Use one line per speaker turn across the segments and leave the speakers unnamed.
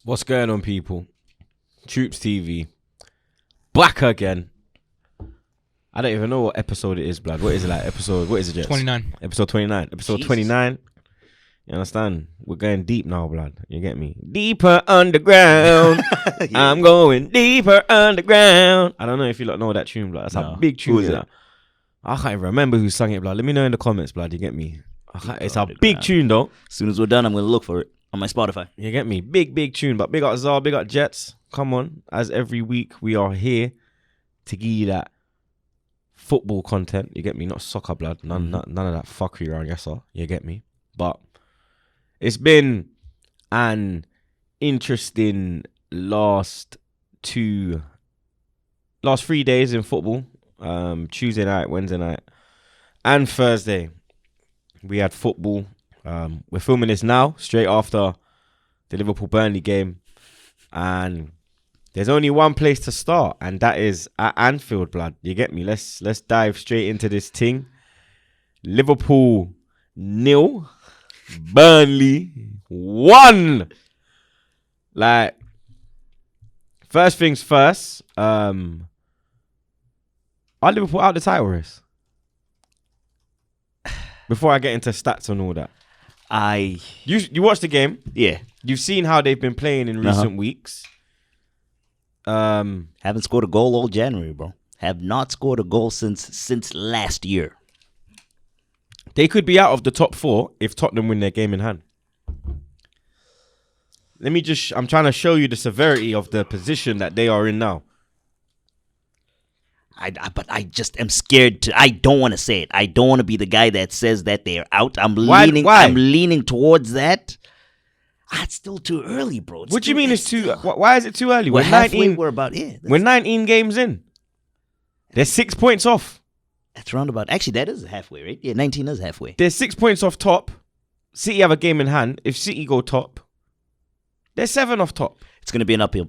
What's going on, people? TroopzTV. Back again. I don't even know what episode it is, blood. What is it like? What is it, Jets?
29.
Episode 29. Episode
Jesus.
29. You understand? We're going deep now, blood. You get me? Deeper underground. Yeah. I'm going deeper underground. I don't know if you lot know that tune, blood. That's a big tune.
Who is it?
I can't even remember who sung it, blood. Let me know in the comments, blood. You get me? It's a big tune, though.
As soon as we're done, I'm going to look for it on my Spotify.
You get me? Big tune. But big up Zar, big up Jets. Come on. As every week, we are here to give you that football content. You get me? Not soccer, blood. None of that fuckery around your sir. You get me? But it's been an interesting last 3 days in football. Tuesday night, Wednesday night, and Thursday. We had football. We're filming this now, straight after the Liverpool Burnley game. And there's only one place to start, and that is at Anfield, blood. You get me? Let's dive straight into this thing. Liverpool 0, Burnley 1. Like, first things first, are Liverpool out the title race? Before I get into stats and all that. You watched the game?
Yeah.
You've seen how they've been playing in recent weeks.
Haven't scored a goal all January, bro. Have not scored a goal since last year.
They could be out of the top 4 if Tottenham win their game in hand. I'm trying to show you the severity of the position that they are in now.
But I just am scared to. I don't want to say it. I don't want to be the guy that says that they're out.
Why?
I'm leaning towards that. It's still too early, bro.
What do you mean it's too? Why is it too early?
We're halfway. We're
19 games in. They're 6 points off.
That's roundabout. Actually, that is halfway, right? Yeah, 19 is halfway.
They're 6 points off top. City have a game in hand. If City go top, they're 7 off top.
It's going to be an uphill.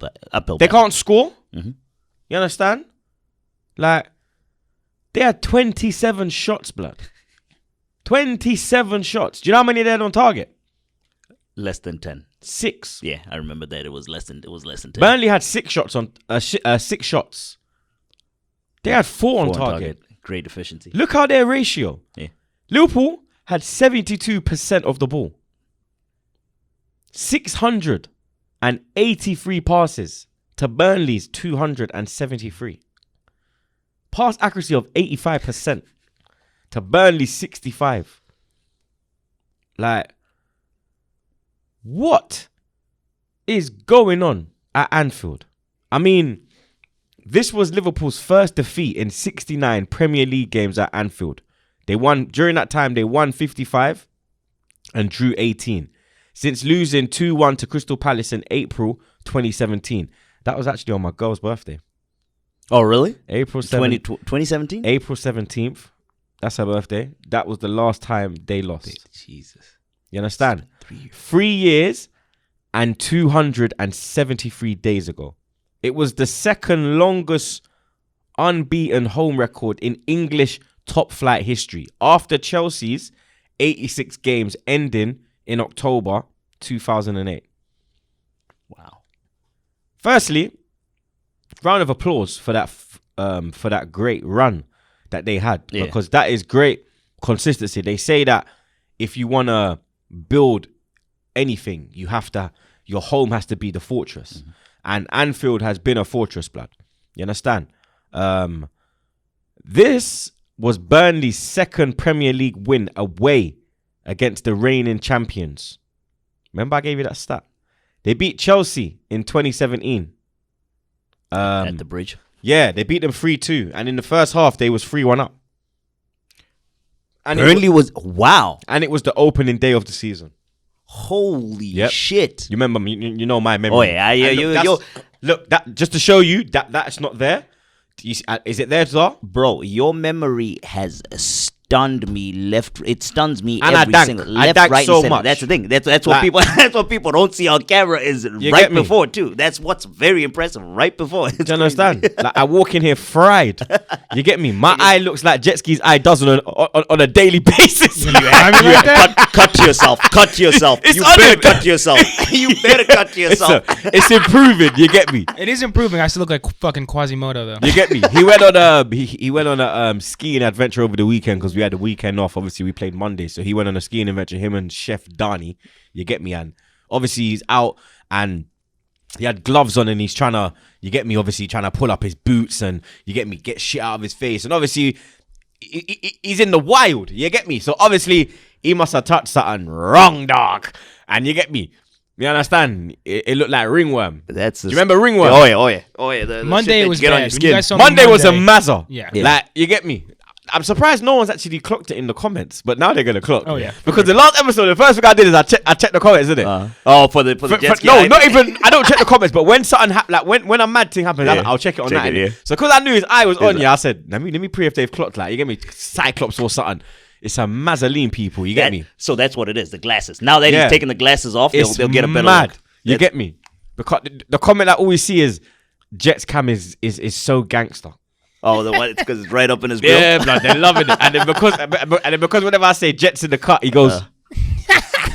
They can't score.
Mm-hmm.
You understand? Like, they had 27 shots, blood. 27 shots. Do you know how many they had on target?
Less than 10.
6.
Yeah, I remember that. It was less than 10.
Burnley had 6 shots on 6 shots. They had 4 on target.
Great efficiency.
Look how their ratio.
Yeah.
Liverpool had 72% of the ball. 683 passes to Burnley's 273. Pass accuracy of 85% to Burnley's 65. Like, what is going on at Anfield? I mean, this was Liverpool's first defeat in 69 Premier League games at Anfield. During that time, they won 55 and drew 18. Since losing 2-1 to Crystal Palace in April 2017. That was actually on my girl's birthday.
Oh, really?
April
2017?
April 17th. That's her birthday. That was the last time they lost.
Jesus.
You understand? 3 years and 273 days ago. It was the second longest unbeaten home record in English top flight history, after Chelsea's 86 games ending in October 2008.
Wow.
Firstly, round of applause for that great run that they had, because that is great consistency. They say that if you want to build anything, your home has to be the fortress. Mm-hmm. And Anfield has been a fortress, blood. You understand? This was Burnley's second Premier League win away against the reigning champions. Remember I gave you that stat? They beat Chelsea in 2017.
At the bridge.
Yeah, they beat them 3-2. And in the first half, they was 3-1 up. And
Burnley wow.
And it was the opening day of the season.
Holy shit.
You remember me? You know my memory.
Oh, yeah.
Look, that just to show you that's not there. Is it there, Zar?
Bro, your memory has stunned me it stuns me
and
every single left, right,
so
and center.
much.
That's the thing. That's what people that's what people don't see on camera is right before too. That's what's very impressive right before.
Do you understand? Like, I walk in here fried. You get me? My eye looks like jet ski's eye does on a daily basis.
Cut to yourself. Cut to yourself. You better cut to yourself. You better cut to yourself.
It's improving. You get me?
It is improving. I still look like fucking Quasimodo though.
You get me? He went on a skiing adventure over the weekend because we had the weekend off. Obviously, we played Monday, so he went on a skiing adventure. Him and Chef Donnie. You get me? And obviously, he's out and he had gloves on and he's trying to, you get me, obviously trying to pull up his boots and you get me, get shit out of his face. And obviously, he's in the wild, you get me? So obviously, he must have touched something wrong, dog. And you get me? You understand? It looked like ringworm. Do you remember ringworm?
Oh yeah. The
Monday was
get on
bad.
your skin.
Monday was a mazza.
Yeah.
Like, you get me? I'm surprised no one's actually clocked it in the comments, but now they're gonna clock.
Oh yeah.
Because the last episode, the first thing I did is I checked the comments, isn't it?
For the jet ski.
No, not even. I don't check the comments, but when something like when a mad thing happens, I'll check it on that.
Yeah.
So because I knew his eye was on you, I said, let me pray if they've clocked. Like, you get me, Cyclops or something. It's a Mazzoline, people. You get me?
So that's what it is. The glasses. Now that he's taking the glasses off, they'll get a better look.
You get me? Because the comment I always see is Jet's cam is so gangster.
Oh, the one, it's because it's right up in his grill.
Yeah, blood, they're loving it. And then because whenever I say Jet's in the cut, he goes,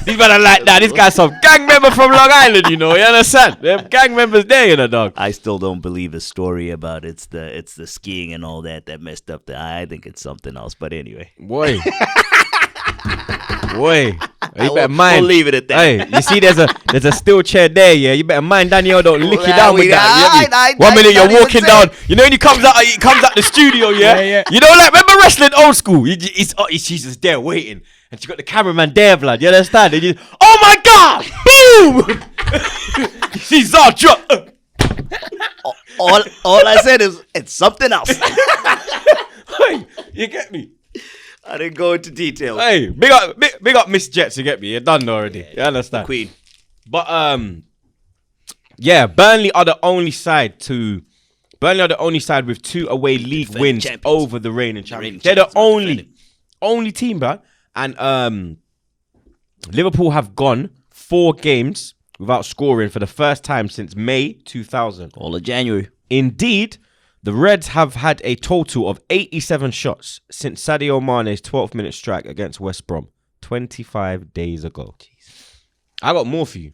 these men are like that. This guy's some gang member from Long Island, you know. You understand? Them gang members there, you know, dog.
I still don't believe the story about it's the skiing and all that messed up the eye. I think it's something else. But anyway,
boy, you better mind.
We'll leave it at that.
Hey, you see, there's a steel chair there. Yeah, you better mind Daniel. Don't lick you down with that. One minute you're walking down. You know when he comes out the studio. Yeah. You know, like remember wrestling old school. She's just there waiting. And she got the cameraman there, blood. You understand? And just, oh my God! Boom! She's all drunk.
All I said is it's something else.
Hey, you get me?
I didn't go into detail.
Hey, big up Miss Jets. You get me? You're done already. You understand?
Queen.
But yeah, Burnley are the only side with 2 away league wins over the reigning champions. They're the only team, bro. And Liverpool have gone 4 games without scoring for the first time since May 2000.
All of January.
Indeed, the Reds have had a total of 87 shots since Sadio Mane's 12th-minute strike against West Brom 25 days ago. Jeez. I got more for you,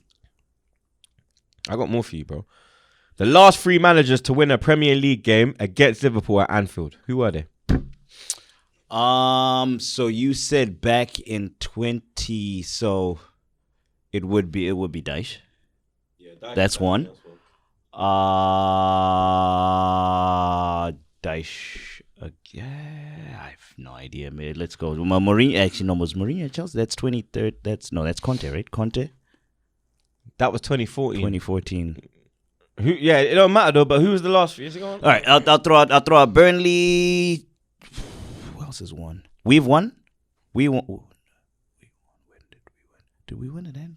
bro. The last 3 managers to win a Premier League game against Liverpool at Anfield. Who were they?
So you said back in 20, so it would be Dyche. Yeah, that's one. Dyche. Yeah, I have no idea. Man. Let's go. Mourinho. Actually, no, was Mourinho at Chelsea? That's 23rd. That's Conte, right? Conte.
That was 2014.
2014.
Who? Yeah, it don't matter though. But who was the last 3 years ago?
All right, I'll throw out Burnley. Who else has won? We've won. We won. When did we win? Did we win at Anfield?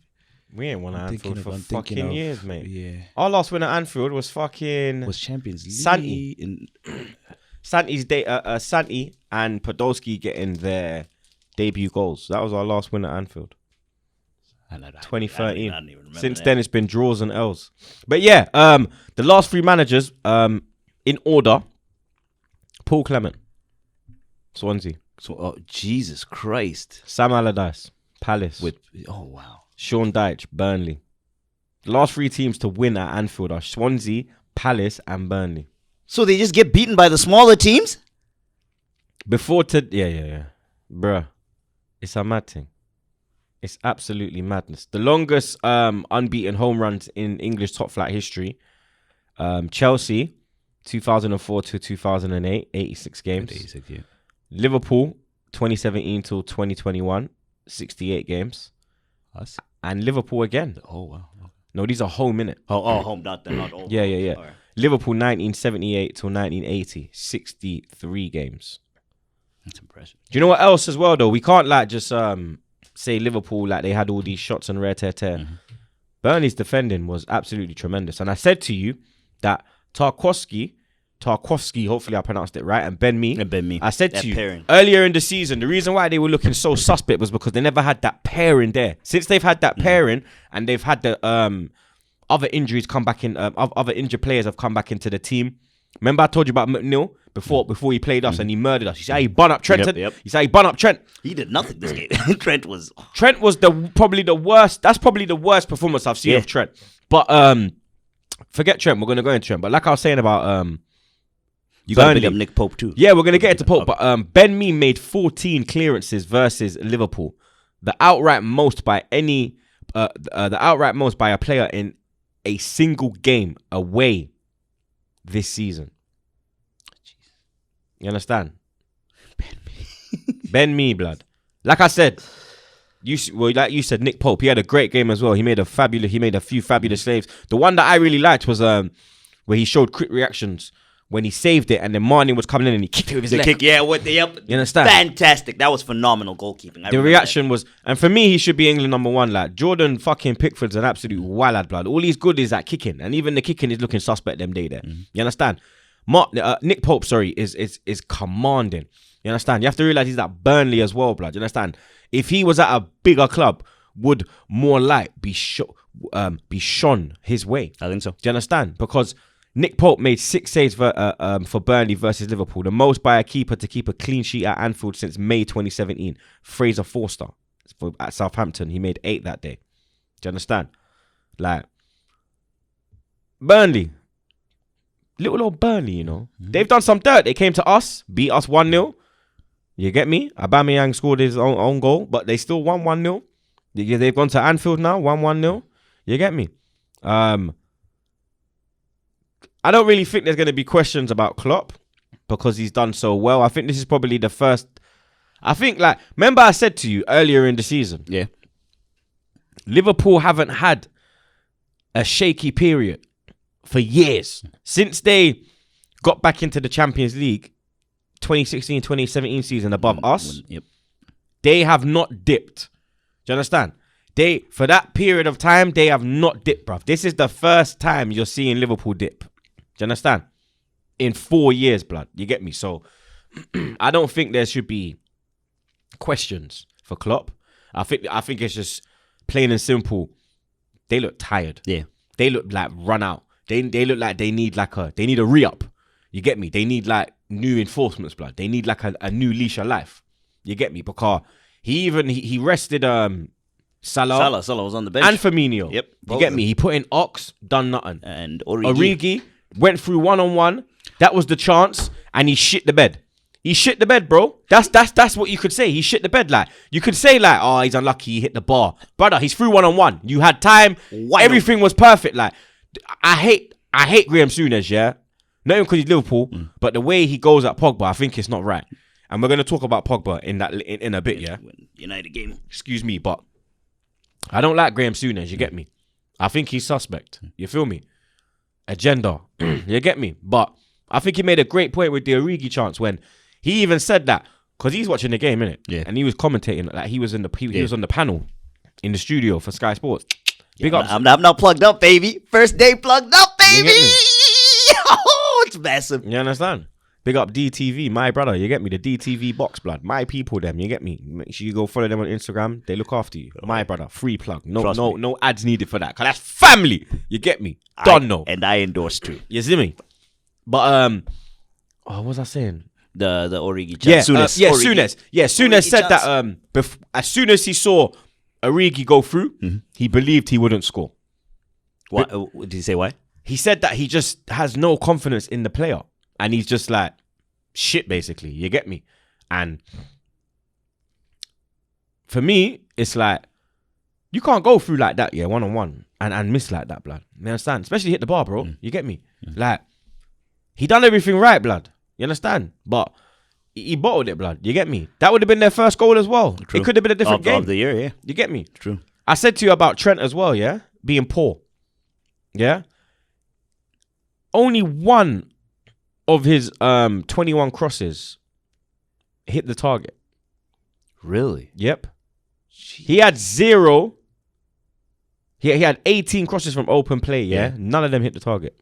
We ain't won at Anfield for fucking years, mate.
Yeah.
Our last win at Anfield was fucking...
Was Champions League.
Santi and Podolski getting their debut goals. That was our last win at Anfield. 2013.
I don't even remember
Since
that.
then, it's been draws and L's. But yeah, the last 3 managers, in order, Paul Clement, Swansea.
So, Jesus Christ.
Sam Allardyce, Palace.
Oh, wow.
Sean Dyche, Burnley. The last 3 teams to win at Anfield are Swansea, Palace, and Burnley.
So they just get beaten by the smaller teams?
Yeah. Bruh, it's a mad thing. It's absolutely madness. The longest unbeaten home runs in English top flight history. Chelsea, 2004 to 2008, 86 games.
86, yeah.
Liverpool, 2017 till 2021, 68 games.
Us?
And Liverpool again.
Oh, wow.
No, these are home, innit?
Oh, home, not all.
Yeah.
All right.
Liverpool, 1978 till 1980, 63 games.
That's impressive.
Do you know what else as well, though? We can't, like, just say Liverpool, like, they had all these shots on rare tear. Mm-hmm. Burnley's defending was absolutely tremendous. And I said to you that Tarkowski, hopefully I pronounced it right, and Ben Mee. I said to you, earlier in the season, the reason why they were looking so suspect was because they never had that pairing there. Since they've had that pairing, and they've had the other injuries come back in, other injured players have come back into the team, Remember I told you about McNeil before he played us and he murdered us. You see how he bun up Trent?
Yep.
You see how he bun up Trent?
He did nothing this game. Trent was
probably the worst. That's probably the worst performance I've seen of Trent. But forget Trent. We're gonna go into Trent. But like I was saying about
you got to pick up Nick Pope too.
Yeah, we're gonna get into Pope. But Ben Mee made 14 clearances versus Liverpool, the outright most by a player in a single game away this season. You understand? Ben Mee, blood. Like I said, like you said, Nick Pope. He had a great game as well. He made a few fabulous saves. The one that I really liked was where he showed quick reactions when he saved it, and then Marnie was coming in and he kicked it with his leg.
You
understand?
Fantastic. That was phenomenal goalkeeping.
The reaction was, and for me, he should be England #1. Like Jordan fucking Pickford's an absolute wild blood. All he's good is at kicking, and even the kicking is looking suspect them day there. You understand? Nick Pope, is commanding. You understand? You have to realize he's at Burnley as well, blood. You understand? If he was at a bigger club, would more light be shone his way?
I think so.
Do you understand? Because Nick Pope made 6 saves for Burnley versus Liverpool, the most by a keeper to keep a clean sheet at Anfield since May 2017. Fraser Forster at Southampton, he made 8 that day. Do you understand? Like, Burnley, little old Burnley, you know, they've done some dirt. They came to us, beat us 1-0. You get me? Aubameyang scored his own goal, but they still won 1-0. They've gone to Anfield now, 1-0. You get me? I don't really think there's going to be questions about Klopp because he's done so well. I think this is probably the first. I think, like, remember I said to you earlier in the season, Liverpool haven't had a shaky period for years. Since they got back into the Champions League, 2016-2017 season above us, they have not dipped. Do you understand? For that period of time, they have not dipped, bruv. This is the first time you're seeing Liverpool dip. Do you understand? In 4 years, blood. You get me? So, I don't think there should be questions for Klopp. I think it's just plain and simple. They look tired.
Yeah.
They look like run out. They look like they need a re-up. You get me? They need like new enforcements, blood. They need like a new leash of life. You get me? Because he rested Salah.
Salah was on the bench.
And Firmino.
Yep.
You get me? He put in Ox, done nothing.
And
Origi went through 1-on-1. That was the chance, and he shit the bed. He shit the bed, bro. That's what you could say. He shit the bed. Like, you could say like, oh, he's unlucky. He hit the bar, brother. He's through 1-on-1. You had time. Everything was perfect. Like, I hate Graham Souness. Yeah, not even because he's Liverpool, but the way he goes at Pogba, I think it's not right. And we're gonna talk about Pogba in a bit. Yeah,
United game.
Excuse me, but I don't like Graham Souness. You get me? I think he's suspect. You feel me? Agenda. You get me? But I think he made a great point with the Origi chance when he even said that because he's watching the game, innit?
Yeah.
And he was commentating like he was on the panel in the studio for Sky Sports. Big up.
I'm not plugged up, baby. First day plugged up, baby. Oh, it's massive.
You understand? Big up DTV, my brother. You get me? The DTV box, blood. My people, them. You get me? Make sure you go follow them on Instagram. They look after you. My brother. Free plug. No ads needed for that. Because that's family. You get me? Don't know.
And I endorse too.
You see me? But, what was I saying?
The Origi
chance.
Souness.
Souness said that as soon as he saw Origi go through, he believed he wouldn't score.
What did he say? Why?
He said that he just has no confidence in the player. And he's just like, shit, basically. You get me? And for me, it's like, you can't go through like that, 1-on-1, and miss like that, blood. You understand? Especially hit the bar, bro. You get me? Like, he done everything right, blood. You understand? But he bottled it, blood. You get me? That would have been their first goal as well.
True.
It could have been a different game.
Of the year, yeah.
You get me?
True.
I said to you about Trent as well, yeah? Being poor. Yeah? Only one of his 21 crosses hit the target.
Really?
Yep. Jeez. He had 0. He had 18 crosses from open play, yeah? None of them hit the target.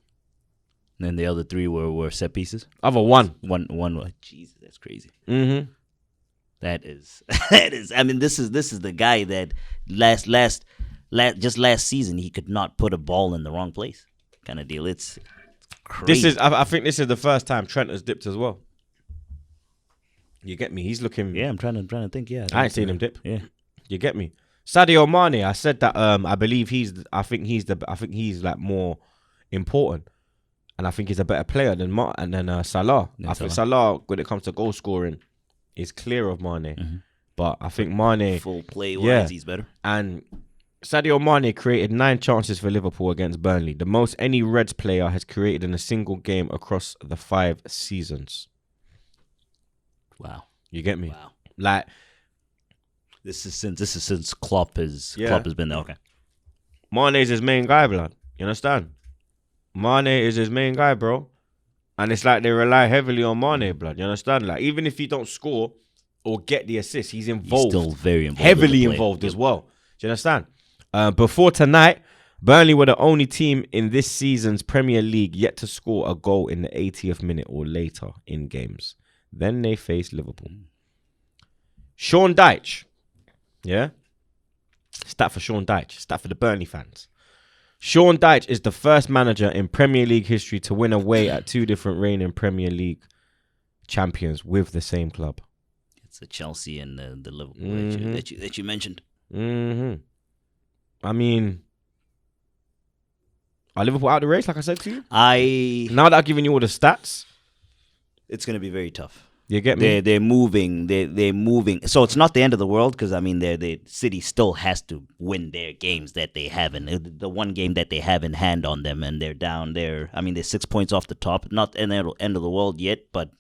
And then the other 3 were set pieces?
Other one.
One was, Jesus, that's crazy.
Mm-hmm.
That is, I mean, this is the guy that just last season, he could not put a ball in the wrong place kind of deal. It's crazy.
I think this is the first time Trent has dipped as well. You get me? He's looking.
Yeah, I'm trying to think. Yeah,
I ain't seen him dip.
Yeah,
you get me. Sadio Mane. I said that. I believe I think he's like more important, and I think he's a better player than Salah. I think Salah, when it comes to goal scoring, is clear of Mane.
Mm-hmm.
But I think Mane,
full play wise, he's better.
And Sadio Mane created 9 chances for Liverpool against Burnley, the most any Reds player has created in a single game across the 5 seasons.
Wow,
you get me?
Wow,
like
this is since Klopp has been there. Okay,
Mane is his main guy, blood. You understand? Mane is his main guy, bro. And it's like they rely heavily on Mane, blood. You understand? Like even if he don't score or get the assist, he's involved.
He's still very involved.
Heavily involved as well. Do you understand? Before tonight, Burnley were the only team in this season's Premier League yet to score a goal in the 80th minute or later in games. Then they faced Liverpool. Sean Dyche. Yeah? Stat for Sean Dyche. Stat for the Burnley fans. Sean Dyche is the first manager in Premier League history to win away at 2 different reigning Premier League champions with the same club.
It's the Chelsea and the Liverpool that you mentioned.
Mm-hmm. I mean, are Liverpool out the race, like I said to you? Now that I've given you all the stats,
it's going to be very tough.
You get me?
They're moving. They're moving. So it's not the end of the world because, I mean, the City still has to win their games that they have. And the one game that they have in hand on them, and they're down there. I mean, they're 6 points off the top. Not the end of the world yet, but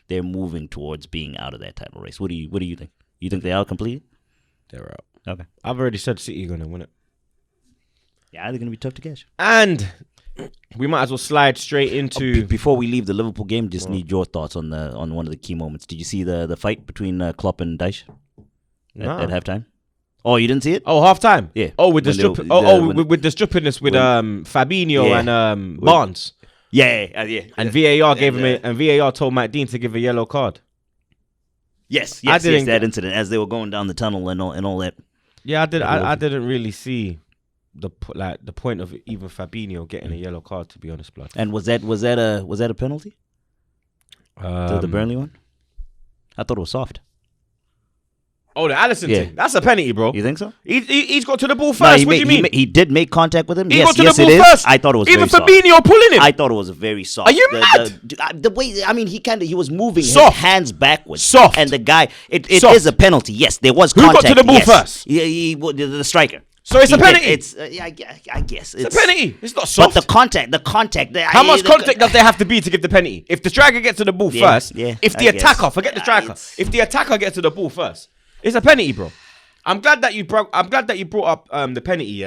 they're moving towards being out of that title race. What do you think? You think they're out completely?
They're out.
Okay.
I've already said City are going to win it.
Yeah, they're going to be tough to catch.
And we might as well slide straight into...
Before we leave the Liverpool game, just need your thoughts on one of the key moments. Did you see the fight between Klopp and Dyche at halftime? Oh, you didn't see it?
Oh, halftime?
Yeah.
Oh, with the with the stupidness with Fabinho and Barnes.
Yeah.
And VAR gave him and VAR told Mike Dean to give a yellow card.
Yes, that incident as they were going down the tunnel and all that.
Yeah, I didn't really see the point of even Fabinho getting a yellow card, to be honest, blood.
And was that a penalty? The Burnley one? I thought it was soft.
Oh, the Alisson thing. That's a penalty, bro.
You think so?
He's got to the ball first. What do you mean?
He did make contact with him.
He
Yes,
got to the ball first.
I thought it was
even
very
Fabinho
soft.
pulling him.
I thought it was very soft.
Are you mad?
The way, I mean, he was moving
Soft.
his hands backwards.
Soft.
And the guy, it
Soft.
is a penalty. Yes, there was
Who
contact.
got to the ball first?
The striker.
So it's a penalty.
I guess
it's a penalty. It's not soft.
But the contact.
How much contact does there have to be to give the penalty? If the striker gets to the ball first, if the attacker, forget the striker, if the attacker gets to the ball first, it's a penalty, bro. I'm glad that you brought up the penalty,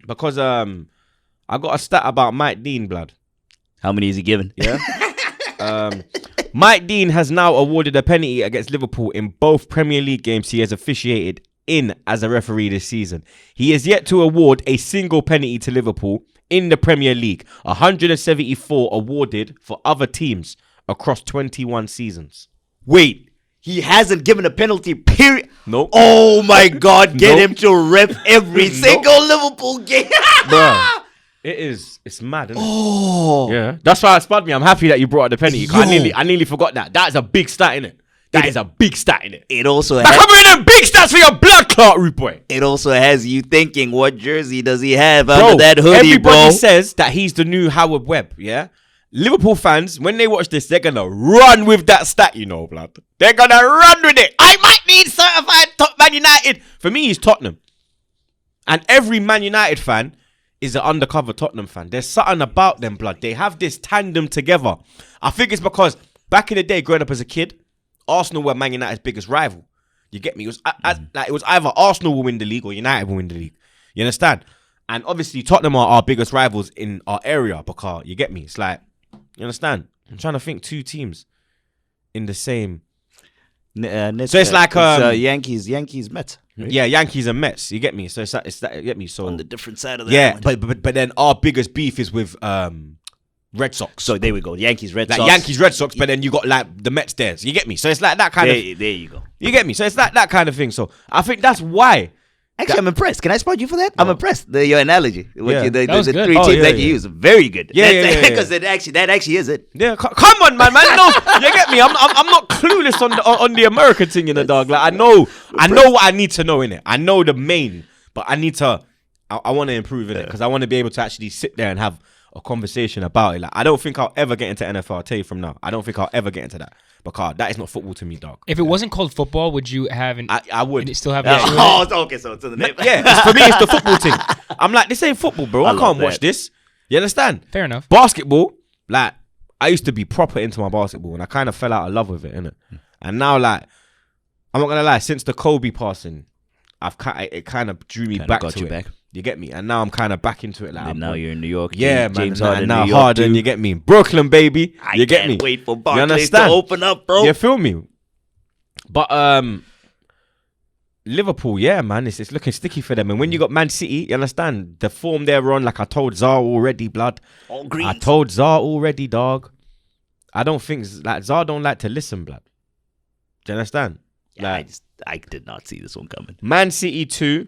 because I got a stat about Mike Dean, blood.
How many is he given?
Yeah. Mike Dean has now awarded a penalty against Liverpool in both Premier League games he has officiated in as a referee this season. He is yet to award a single penalty to Liverpool in the Premier League. 174 awarded for other teams across 21 seasons.
Wait, he hasn't given a penalty, period?
Nope.
Oh my God, get him to ref every single Liverpool game.
Bro, it's mad, isn't it?
Oh.
Yeah. That's why it spun me. I'm happy that you brought up the penalty. I nearly forgot that. That is a big stat, innit? That is a big stat, innit?
It also
has... Come in big stats for your blood clot, rude boy.
It also has you thinking, what jersey does he have under that hoodie,
everybody says that he's the new Howard Webb, yeah? Liverpool fans, when they watch this, they're going to run with that stat, you know, blood. They're going to run with it. I might need certified top Man United. For me, he's Tottenham. And every Man United fan is an undercover Tottenham fan. There's something about them, blood. They have this tandem together. I think it's because back in the day, growing up as a kid, Arsenal were Man United's biggest rival. You get me? It was either Arsenal will win the league or United will win the league. You understand? And obviously, Tottenham are our biggest rivals in our area because, you get me? It's like, you understand? I'm trying to think 2 teams in the same. So it's like
Yankees, Mets.
Right? Yeah, Yankees and Mets. You get me? So it's that. You get me? So
on the different side of that.
Yeah, but then our biggest beef is with Red Sox.
So there we go. Yankees, Red Sox.
Yankees, Red Sox, but then you got like the Mets there. So you get me? So it's like that kind of.
There you go.
You get me? So it's like that kind of thing. So I think that's why
Actually, I'm impressed. Can I spot you for that? I'm impressed. Your analogy,
Yeah.
the
was good.
three
Oh,
teams
yeah,
that you
yeah.
use, very good.
Yeah.
Because that actually is it.
Yeah, come on, man. No, you get me. I'm not clueless on the American thing, dog. Like I know what I need to know in it. I know the main, but I need to. I want to improve in it because I want to be able to actually sit there and have a conversation about it. Like I don't think I'll ever get into NFL. I'll tell you from now. I don't think I'll ever get into that because that is not football to me, dog.
If it wasn't called football, would you have
I would
still have an issue with it?
Oh, okay. So to the name.
Yeah, for me, it's the football thing. I'm like, this ain't football, bro. I
love
can't
that.
watch this. You understand?
Fair enough.
Basketball, like, I used to be proper into my basketball and I kind of fell out of love with it, innit? And now, like, I'm not gonna lie, since the Kobe passing, it kind of drew me back to it. You get me? And now I'm kind of back into it. Like,
And now you're in New York.
yeah,
James
man.
Harden.
And now
New York
Harden,
too.
you get me? Brooklyn, baby.
I
You get
can't
me?
wait for
You
Barclays to
understand?
open up, bro.
You feel me? But Liverpool, yeah, man, it's looking sticky for them. And when you got Man City, you understand the form they're on. Like I told Zar already, blood.
All green.
I told Zar already, dog. I don't think like Zar don't like to listen, blood. Do you understand?
Yeah,
Like
I did not see this one coming.
Man City 2,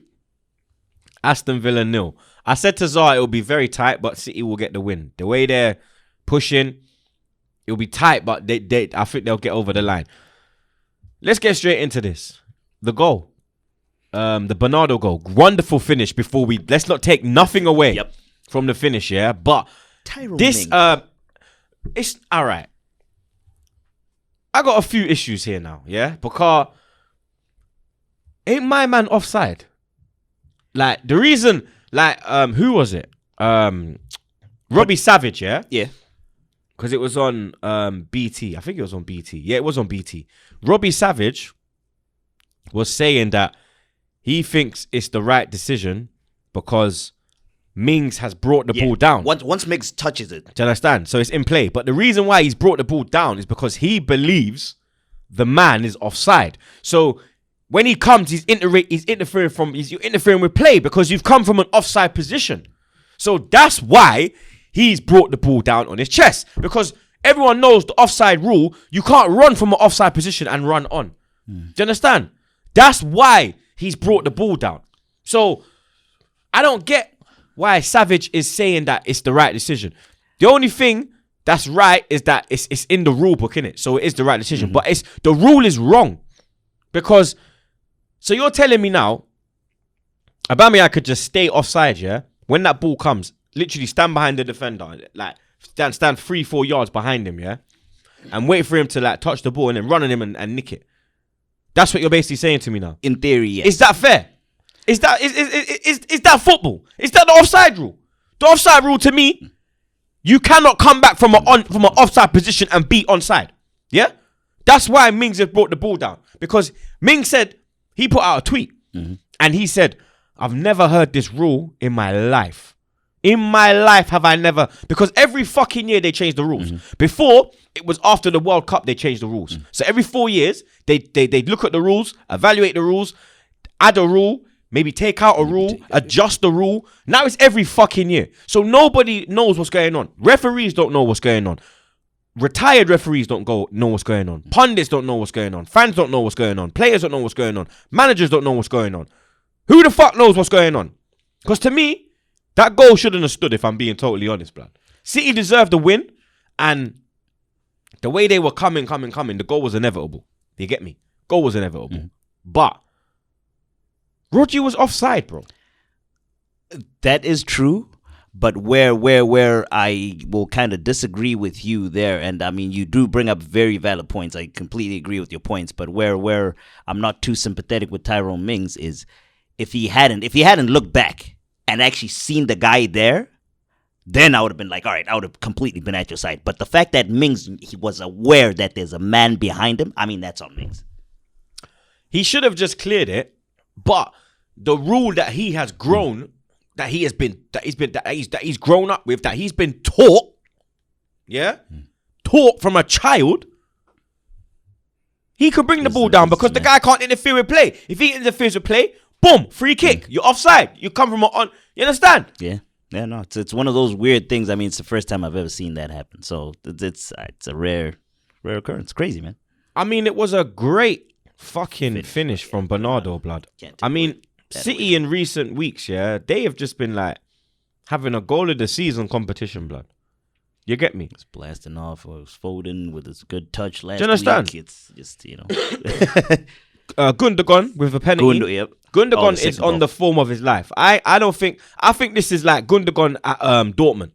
Aston Villa 0. I said to Zar it'll be very tight, but City will get the win. The way they're pushing, it'll be tight, but they I think they'll get over the line. Let's get straight into this. The goal. The Bernardo goal. Wonderful finish before let's not take nothing away from the finish, yeah? But this it's all right. I got a few issues here now, yeah? Because ain't my man offside? Like the reason, like who was it? Robbie Savage, yeah?
Yeah.
Because it was on BT. I think it was on BT. Yeah, it was on BT. Robbie Savage was saying that he thinks it's the right decision because Mings has brought the ball down.
Once Mings touches it.
Do you understand? So it's in play. But the reason why he's brought the ball down is because he believes the man is offside. So when he comes, he's interfering with play because you've come from an offside position. So that's why he's brought the ball down on his chest. Because everyone knows the offside rule, you can't run from an offside position and run on. Do you understand? That's why he's brought the ball down. So I don't get why Savage is saying that it's the right decision. The only thing that's right is that it's in the rule book, innit? So it is the right decision. But the rule is wrong. Because, so you're telling me now, Aubameyang could just stay offside, yeah? When that ball comes, literally stand behind the defender, like stand 3-4 yards behind him, yeah? And wait for him to like touch the ball and then run on him and nick it. That's what you're basically saying to me now.
In theory, yes.
Is that fair? Is that football? Is that the offside rule? The offside rule to me, you cannot come back from an offside position and be onside. Yeah? That's why Mings has brought the ball down. Because Mings said, he put out a tweet and he said, I've never heard this rule in my life. In my life have I never, because every fucking year they change the rules. Before, it was after the World Cup they changed the rules. So every 4 years, they look at the rules, evaluate the rules, add a rule, maybe take out a rule, adjust the rule. Now it's every fucking year. So nobody knows what's going on. Referees don't know what's going on. Retired referees don't know what's going on. Pundits don't know what's going on. Fans don't know what's going on. Players don't know what's going on. Managers don't know what's going on. Who the fuck knows what's going on? Because to me, that goal shouldn't have stood, if I'm being totally honest, blood. City deserved the win, and the way they were coming, the goal was inevitable. You get me? Goal was inevitable. But Rodri was offside, bro.
That is true, but where I will kind of disagree with you there, and I mean you do bring up very valid points. I completely agree with your points, but where I'm not too sympathetic with Tyrone Mings is if he hadn't looked back and actually seen the guy there, then I would have been like, all right, I would have completely been at your side. But the fact that he was aware that there's a man behind him, I mean, that's on Mings.
He should have just cleared it, but the rule that he has grown, that he's grown up with, that he's been taught, taught from a child, he could bring the ball down because the guy can't interfere with play. If he interferes with play, boom, free kick. You're offside. You come from you understand?
Yeah. Yeah, no, it's one of those weird things. I mean, it's the first time I've ever seen that happen. So it's a rare occurrence. Crazy, man.
I mean, it was a great fucking finish from Bernardo, blood. I mean, City in recent weeks, yeah, they have just been like having a goal of the season competition, blood. You get me?
It's blasting off. Or it's Foden with his good touch last
Do you understand?
week. It's just,
Gundogan with a penalty.
Yep.
Gundogan
the
is
second
on
goal.
the form of his life. I think this is like Gundogan at Dortmund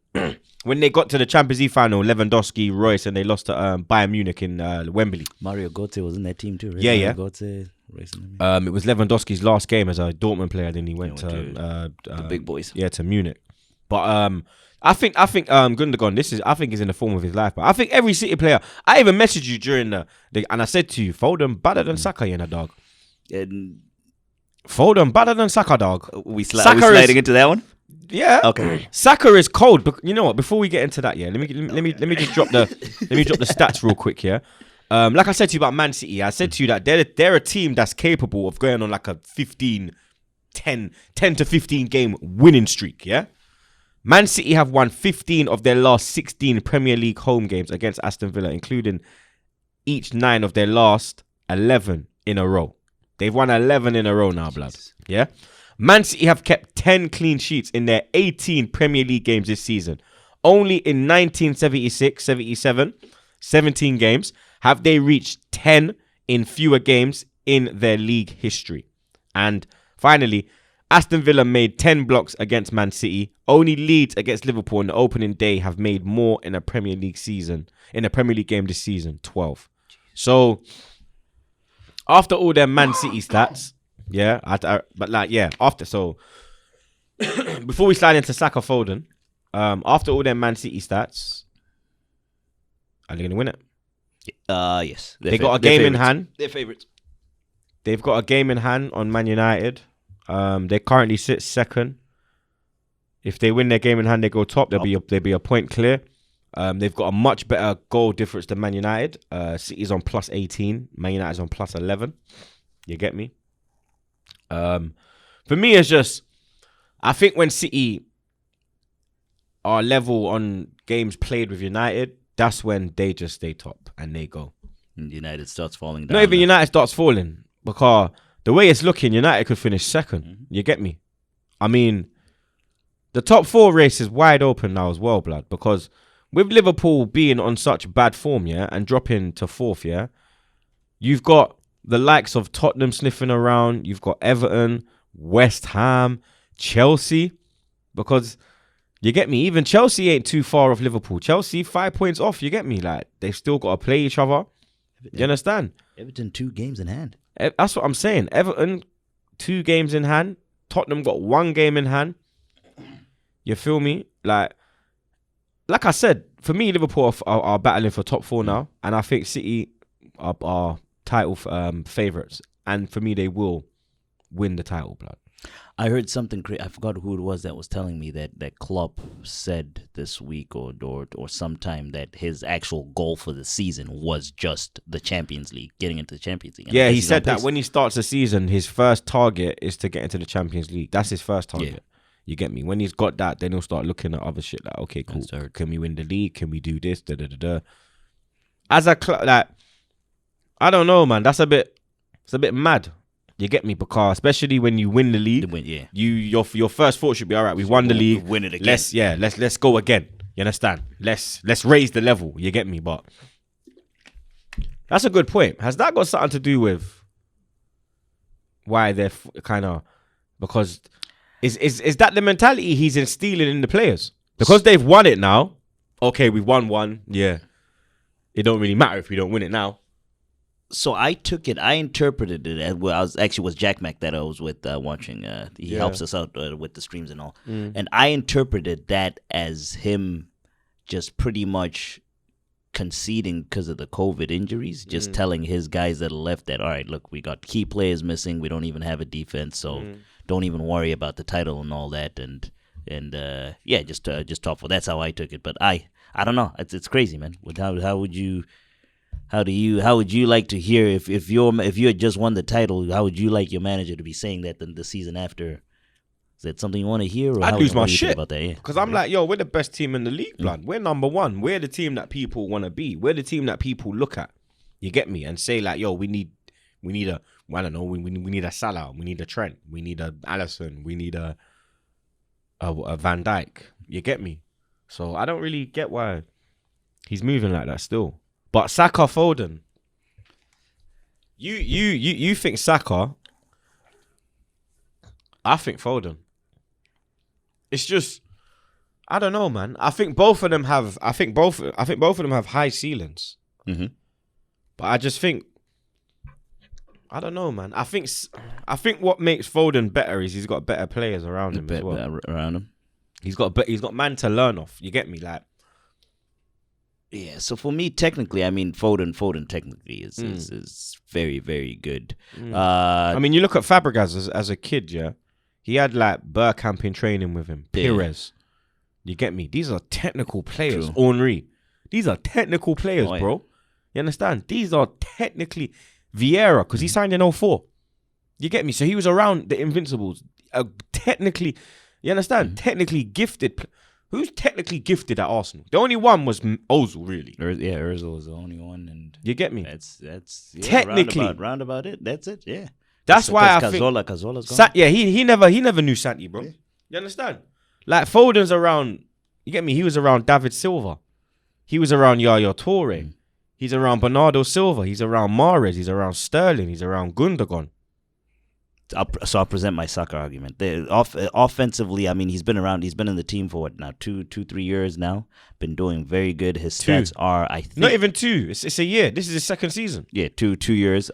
when they got to the Champions League final. Lewandowski, Royce, and they lost to Bayern Munich in Wembley.
Mario Götze was in that team too, right?
Yeah.
Mario Götze racing.
It was Lewandowski's last game as a Dortmund player. Then he went to
the big boys.
Yeah, to Munich. But I think Gundogan. I think is in the form of his life. But I think every City player. I even messaged you during the and I said to you, Foden better than Saka, you know, dog.
And
Foden better than Saka, dog.
we sliding into that one.
Yeah.
Okay.
Saka is cold. But you know what? Before we get into that, yeah, let me just drop the stats real quick here. Like I said to you about Man City, I said to you that they're a team that's capable of going on like a 10 to 15 game winning streak. Yeah. Man City have won 15 of their last 16 Premier League home games against Aston Villa, including each 9 of their last 11 in a row. They've won 11 in a row now, blood. Yeah. Man City have kept 10 clean sheets in their 18 Premier League games this season. Only in 1976-77, 17 games, have they reached 10 in fewer games in their league history. And finally, Aston Villa made 10 blocks against Man City. Only Leeds against Liverpool on the opening day have made more in a Premier League game this season, 12. So after all their Man City stats, yeah, before we slide into Saka Foden, after all their Man City stats, are they going to win it?
Yes.
They got a game in
favorites.
hand.
They're favorites.
They've got a game in hand on Man United. They currently sit second. If they win their game in hand, they go top. They'll be a point clear. They've got a much better goal difference than Man United. City's on plus 18. Man United's on plus 11. You get me? For me, it's just, I think when City are level on games played with United, that's when they just stay top and they go.
And United starts falling down.
Not even United starts falling, because the way it's looking, United could finish second. Mm-hmm. You get me? I mean, the top 4 race is wide open now as well, blood, because with Liverpool being on such bad form, yeah, and dropping to 4th, yeah, you've got the likes of Tottenham sniffing around. You've got Everton, West Ham, Chelsea, because you get me. Even Chelsea ain't too far off Liverpool. Chelsea 5 points off. You get me? Like, they've still got to play each other. You understand?
Everton 2 games in hand.
That's what I'm saying. Everton 2 games in hand. Tottenham got 1 game in hand. You feel me? Like I said, for me, Liverpool are battling for top 4 now, and I think City are title favourites, and for me, they will win the title, blood.
I heard something I forgot who it was that was telling me that Klopp said this week or sometime that his actual goal for the season was just the Champions League, getting into the Champions League. And
yeah, he said that when he starts the season, his first target is to get into the Champions League. That's his first target. Yeah. You get me? When he's got that, then he'll start looking at other shit like, okay, cool. Can we win the league? Can we do this? As a like, I don't know, man. It's a bit mad. You get me? Because especially when you win the league, your first thought should be, all right, we won the league.
Win it again.
Let's go again. You understand? Let's raise the level. You get me? But that's a good point. Has that got something to do with why they're kind of, because is that the mentality he's instilling in the players? Because they've won it now. Okay, we've won one. Yeah, it don't really matter if we don't win it now.
So I interpreted it as, well, it was Jack Mac that I was with watching. He helps us out with the streams and all. And I interpreted that as him just pretty much conceding because of the COVID injuries, just telling his guys that are left that, all right, look, we got key players missing. We don't even have a defense, so don't even worry about the title and all that. And just talk for. That's how I took it. But I don't know. It's crazy, man. How would you like to hear if you had just won the title? How would you like your manager to be saying that the season after? Is that something you want to hear? Or
I'd lose my shit
about that? Yeah.
Because I'm like, yo, we're the best team in the league, blood. We're number 1. We're the team that people want to be. We're the team that people look at. You get me? And say like, yo, we need I don't know. We need a Salah. We need a Trent. We need a Alisson. We need a Van Dijk. You get me? So I don't really get why he's moving like that still. But Saka, Foden. You think Saka? I think Foden. It's just, I don't know, man. I think both of them have. I think both of them have high ceilings.
Mm-hmm.
But I just think, I don't know, man. I think what makes Foden better is he's got better players around him as well.
Around him.
He's got man to learn off. You get me, like.
Yeah, so for me, technically, I mean, Foden technically is very, very good.
I mean, you look at Fabregas as a kid, yeah? He had, like, Bergkamp in training with him. Pires. You get me? These are technical players.
True.
Henry. These are technical players, bro. You understand? These are technically... Vieira, because he signed in 2004. You get me? So he was around the Invincibles. Technically... You understand? Technically gifted... Who's technically gifted at Arsenal? The only one was Ozil, really.
Ozil was the only one, and
you get me.
That's
technically
roundabout it. That's it. Yeah,
that's why I think
Cazorla's gone.
He never knew Santi, bro. Yeah. You understand? Like Foden's around. You get me? He was around David Silva. He was around Yaya Toure. He's around Bernardo Silva. He's around Mahrez. He's around Sterling. He's around Gundogan.
I'll present my Saka argument. Offensively, I mean, he's been around. He's been in the team for what now? 2-3 years now. Been doing very good. His stats are, I think,
not even 2. It's a year. This is his second season.
Yeah, 2 years.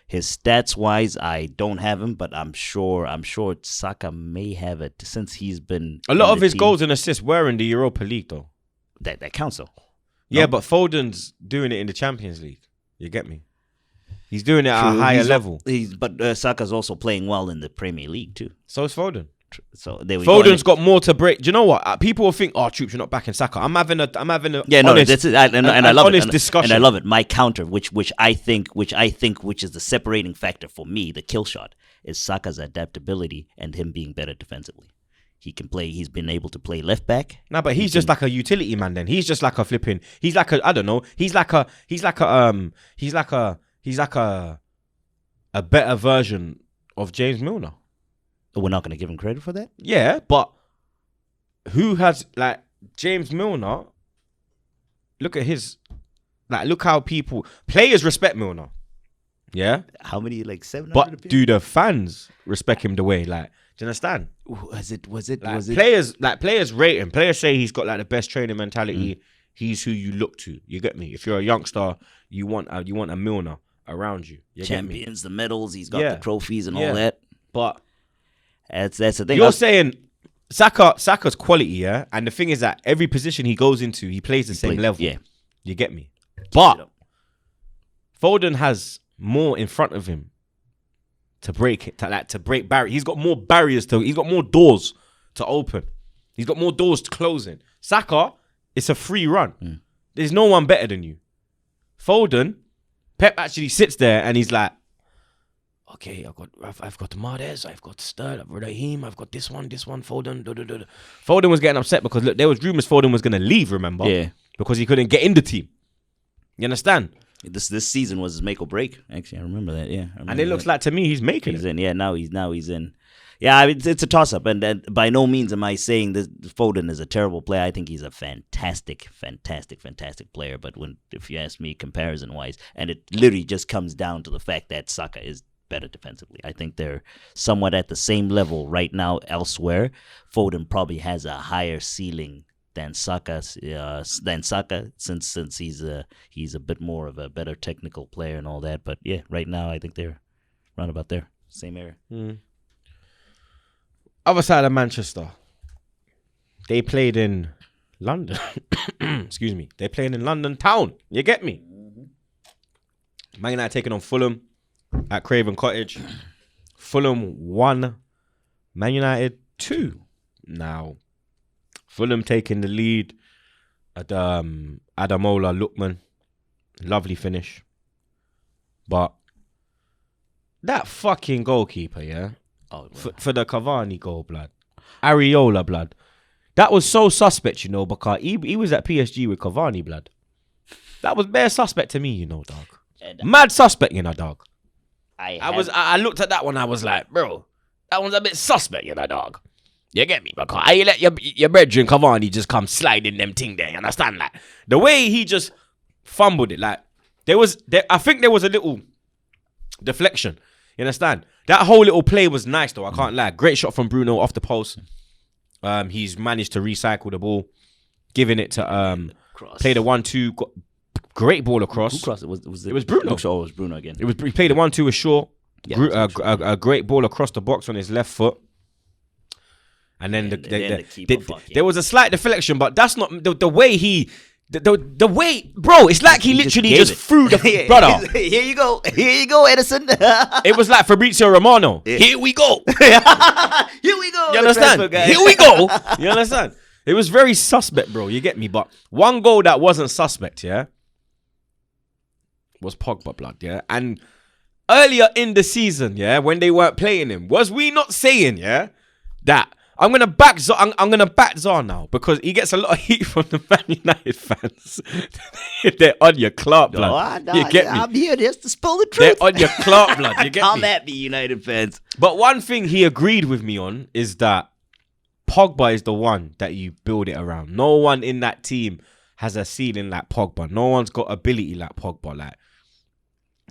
His stats wise, I don't have him, but I'm sure Saka may have it since he's been.
A lot of his goals and assists were in the Europa League, though.
That counts, though.
Yeah, but Foden's doing it in the Champions League. You get me? He's doing it at a higher level.
But Saka's also playing well in the Premier League too.
So is Foden.
So there we
Foden's got more to break. Do you know what? People will think, "Oh, Troopz, you're not backing Saka." I'm having a
that's it. And I love it.
Discussion.
And I love it. My counter, which I think is the separating factor for me, the kill shot, is Saka's adaptability and him being better defensively. He can play. He's been able to play left back.
No, but he's just like a utility man. Then he's just like a flipping. He's like a. I don't know. He's like a better version of James Milner.
We're not going to give him credit for that?
Yeah, but who has, like, James Milner, look at his, like, look how players respect Milner. Yeah?
How many, like 700?
But do the fans respect him the way, like, do you understand?
Was it?
Players rate him. Players say he's got, like, the best training mentality. He's who you look to. You get me? If you're a youngster, you want a Milner around you. You
Champions, the medals, he's got the trophies and all that.
But
that's the thing.
You're saying Saka's quality, yeah? And the thing is that every position he goes into, he plays the same level. Yeah. You get me? But Foden has more in front of him to break it, to break barriers. He's got more barriers he's got more doors to open. He's got more doors to close in. Saka, it's a free run. There's no one better than you. Foden, Pep actually sits there and he's like, okay, I've got Mahrez, I've got Sterling, I've got Raheem, I've got this one, Foden. Foden was getting upset because look, there was rumors Foden was going to leave, remember? Yeah. Because he couldn't get in the team. You understand?
This season was his make or break. Actually, I remember that. Yeah,
and it looks like to me he's making
it. In. Yeah, now he's in. Yeah, I mean, it's a toss up, and by no means am I saying that Foden is a terrible player. I think he's a fantastic player. But if you ask me, comparison wise, and it literally just comes down to the fact that Saka is better defensively. I think they're somewhat at the same level right now. Elsewhere, Foden probably has a higher ceiling than Saka, since he's a bit more of a better technical player and all that. But yeah, right now I think they're round about there, same area.
Other side of Manchester, they played in London. Excuse me. They played in London town. You get me? Man United taking on Fulham at Craven Cottage. Fulham 1, Man United 2. Now, Fulham taking the lead at Ademola Lookman. Lovely finish. But that fucking goalkeeper, yeah? For the Cavani goal, blood. Areola, blood. That was so suspect, you know, because he was at PSG with Cavani, blood. That was bare suspect to me, you know, dog. Mad suspect, you know, dog. I looked at that one. I was like, bro, that one's a bit suspect, you know, dog. You get me? Because I let your brethren Cavani just come sliding them thing there. You understand? Like the way he just fumbled it. Like I think there was a little deflection. You understand? That whole little play was nice though. I can't lie. Great shot from Bruno off the post. He's managed to recycle the ball, giving it to play the 1-2. Great ball across.
Who crossed it?
It was Bruno.
Oh, it was Bruno again.
He played the 1-2 with Shaw.
Yeah,
A great ball across the box on his left foot. And then
the keeper
there was a slight deflection, but that's not the way he. The way, bro, it's like he literally just threw the brother.
Here you go, Edison.
It was like Fabrizio Romano. Yeah. Here we go.
Here we go.
You understand? Here we go. You understand? It was very suspect, bro. You get me? But one goal that wasn't suspect, yeah, was Pogba blood, yeah. And earlier in the season, yeah, when they weren't playing him, was we not saying, yeah, that I'm gonna back Zar now because he gets a lot of heat from the Man United fans. They're on your Clark blood. You get me?
I'm here just to spill the truth.
They're on your Clark blood. You get
Come
me?
at me, United fans.
But one thing he agreed with me on is that Pogba is the one that you build it around. No one in that team has a ceiling like Pogba. No one's got ability like Pogba. Like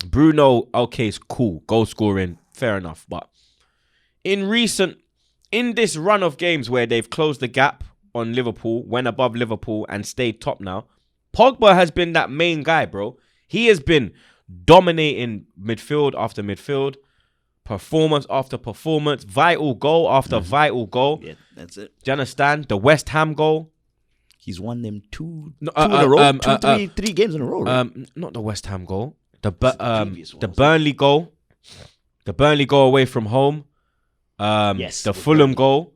Bruno, okay, it's cool. Goal scoring, fair enough. But in this run of games where they've closed the gap on Liverpool, went above Liverpool and stayed top now, Pogba has been that main guy, bro. He has been dominating midfield after midfield, performance after performance, vital goal after vital goal.
Yeah, that's it.
Do you understand? The West Ham goal.
He's won them two in a row, three games in a row. Right?
Not the West Ham goal. The Burnley goal. The Burnley goal away from home.
Yes,
the Fulham goal.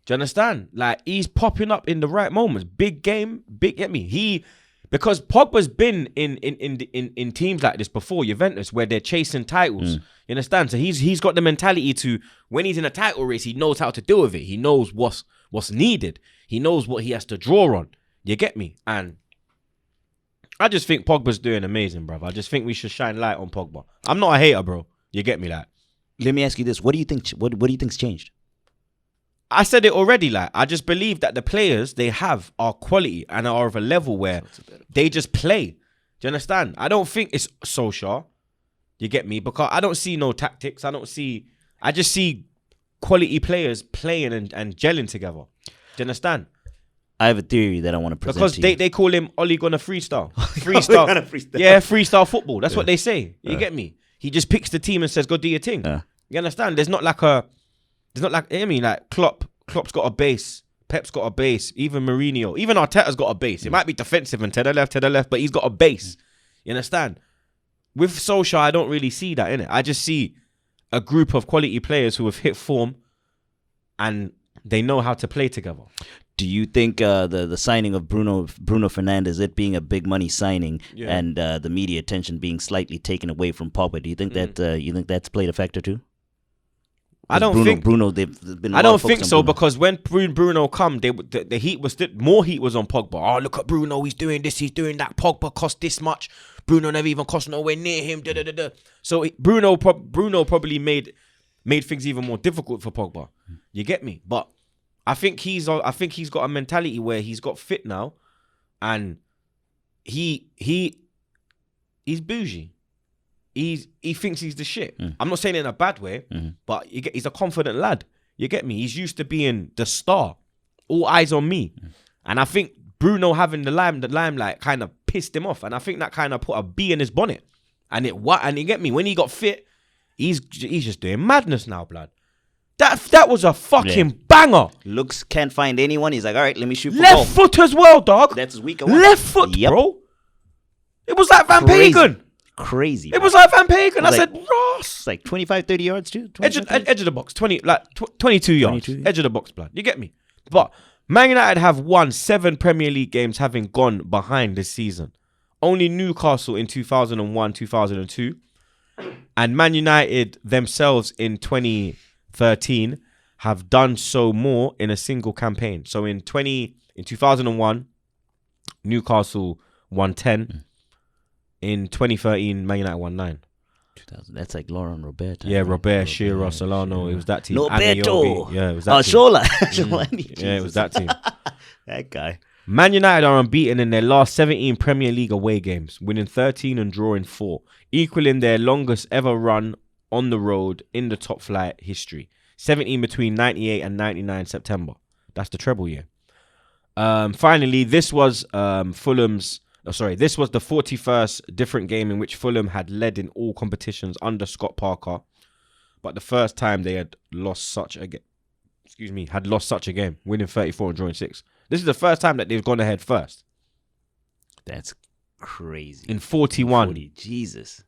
Do you understand? Like he's popping up in the right moments. Big game, get me. Because Pogba's been in teams like this before, Juventus, where they're chasing titles. You understand? So he's got the mentality to when he's in a title race, he knows how to deal with it. He knows what's needed. He knows what he has to draw on. You get me? And I just think Pogba's doing amazing, bro. I just think we should shine light on Pogba. I'm not a hater, bro. You get me? Like.
Let me ask you this: what do you think? What do you think's changed?
I said it already. Like I just believe that the players they have are quality and are of a level where they just play. Do you understand? I don't think it's social. You get me? Because I don't see no tactics. I just see quality players playing and gelling together. Do you understand?
I have a theory that I want to present
because
to you.
they call him Oli gonna freestyle. Freestyle. Yeah, freestyle football. That's what they say. You get me? He just picks the team and says, "Go do your thing." You understand? There's not like Klopp's got a base. Pep's got a base. Even Mourinho, even Arteta's got a base. It might be defensive and to the left, but he's got a base. You understand? With Solskjaer, I don't really see that in it. I just see a group of quality players who have hit form and they know how to play together.
Do you think the signing of Bruno Fernandes, it being a big money signing, and the media attention being slightly taken away from Pogba, do you think that that's played a factor too?
I don't think
they've been.
I don't think so because when Bruno come, the heat was more heat was on Pogba. Oh, look at Bruno, he's doing this, he's doing that. Pogba cost this much. Bruno never even cost nowhere near him. So Bruno probably made things even more difficult for Pogba. You get me? But I think he's got a mentality where he's got fit now, and he's bougie. He thinks he's the shit. I'm not saying it in a bad way, but he's a confident lad. You get me? He's used to being the star, all eyes on me, and I think Bruno having the limelight kind of pissed him off, and I think that kind of put a bee in his bonnet. And you get me? When he got fit, he's just doing madness now, blood. That was a fucking banger.
Looks can't find anyone. He's like, all right, let me shoot for
left
goal.
Foot as well, dog.
That's his weak.
Left foot, bro. It was like Van Pagan.
Crazy.
It was like Van Pagan. I said, Ross.
It's like 25, 30 yards too.
Edge of the box. 22 yards. 22, yeah. Edge of the box, blood. You get me? But Man United have won 7 Premier League games having gone behind this season. Only Newcastle in 2001, 2002. And Man United themselves in 2013 have done so more in a single campaign. So in 2001, Newcastle won 10. In 2013, Man United won 9.
That's like Laurent Robert.
Yeah, Robert, Shearer, Solano. It was that team.
Norberto.
Adeobi. Yeah, it was that team.
Shola.
Yeah, it was that team.
That guy.
Man United are unbeaten in their last 17 Premier League away games, winning 13 and drawing 4, equaling their longest ever run on the road in the top flight history. 17 between 98 and 99 September. That's the treble year. Finally, this was Fulham's... this was the 41st different game in which Fulham had led in all competitions under Scott Parker, but the first time they had lost such a game, winning 34 and drawing 6. This is the first time that they've gone ahead first.
That's crazy.
In 41.
Jesus.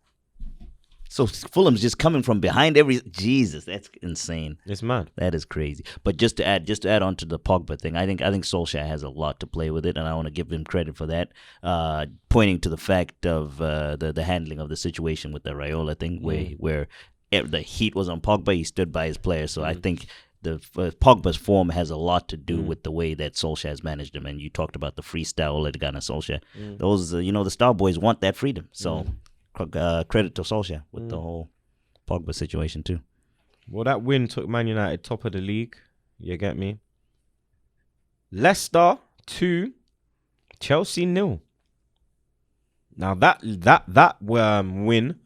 So Fulham's just coming from behind Jesus, that's insane.
It's mad.
That is crazy. But just to add on to the Pogba thing, I think Solskjaer has a lot to play with it, and I want to give him credit for that. Pointing to the fact of the handling of the situation with the Raiola thing, where the heat was on Pogba, he stood by his players. So I think Pogba's form has a lot to do with the way that Solskjaer has managed him. And you talked about the freestyle Ole Gunnar Solskjaer. Those, the Star Boys want that freedom. So credit to Solskjaer with the whole Pogba situation too.
Well, that win took Man United top of the league. You get me? Leicester 2, Chelsea 0. Now that win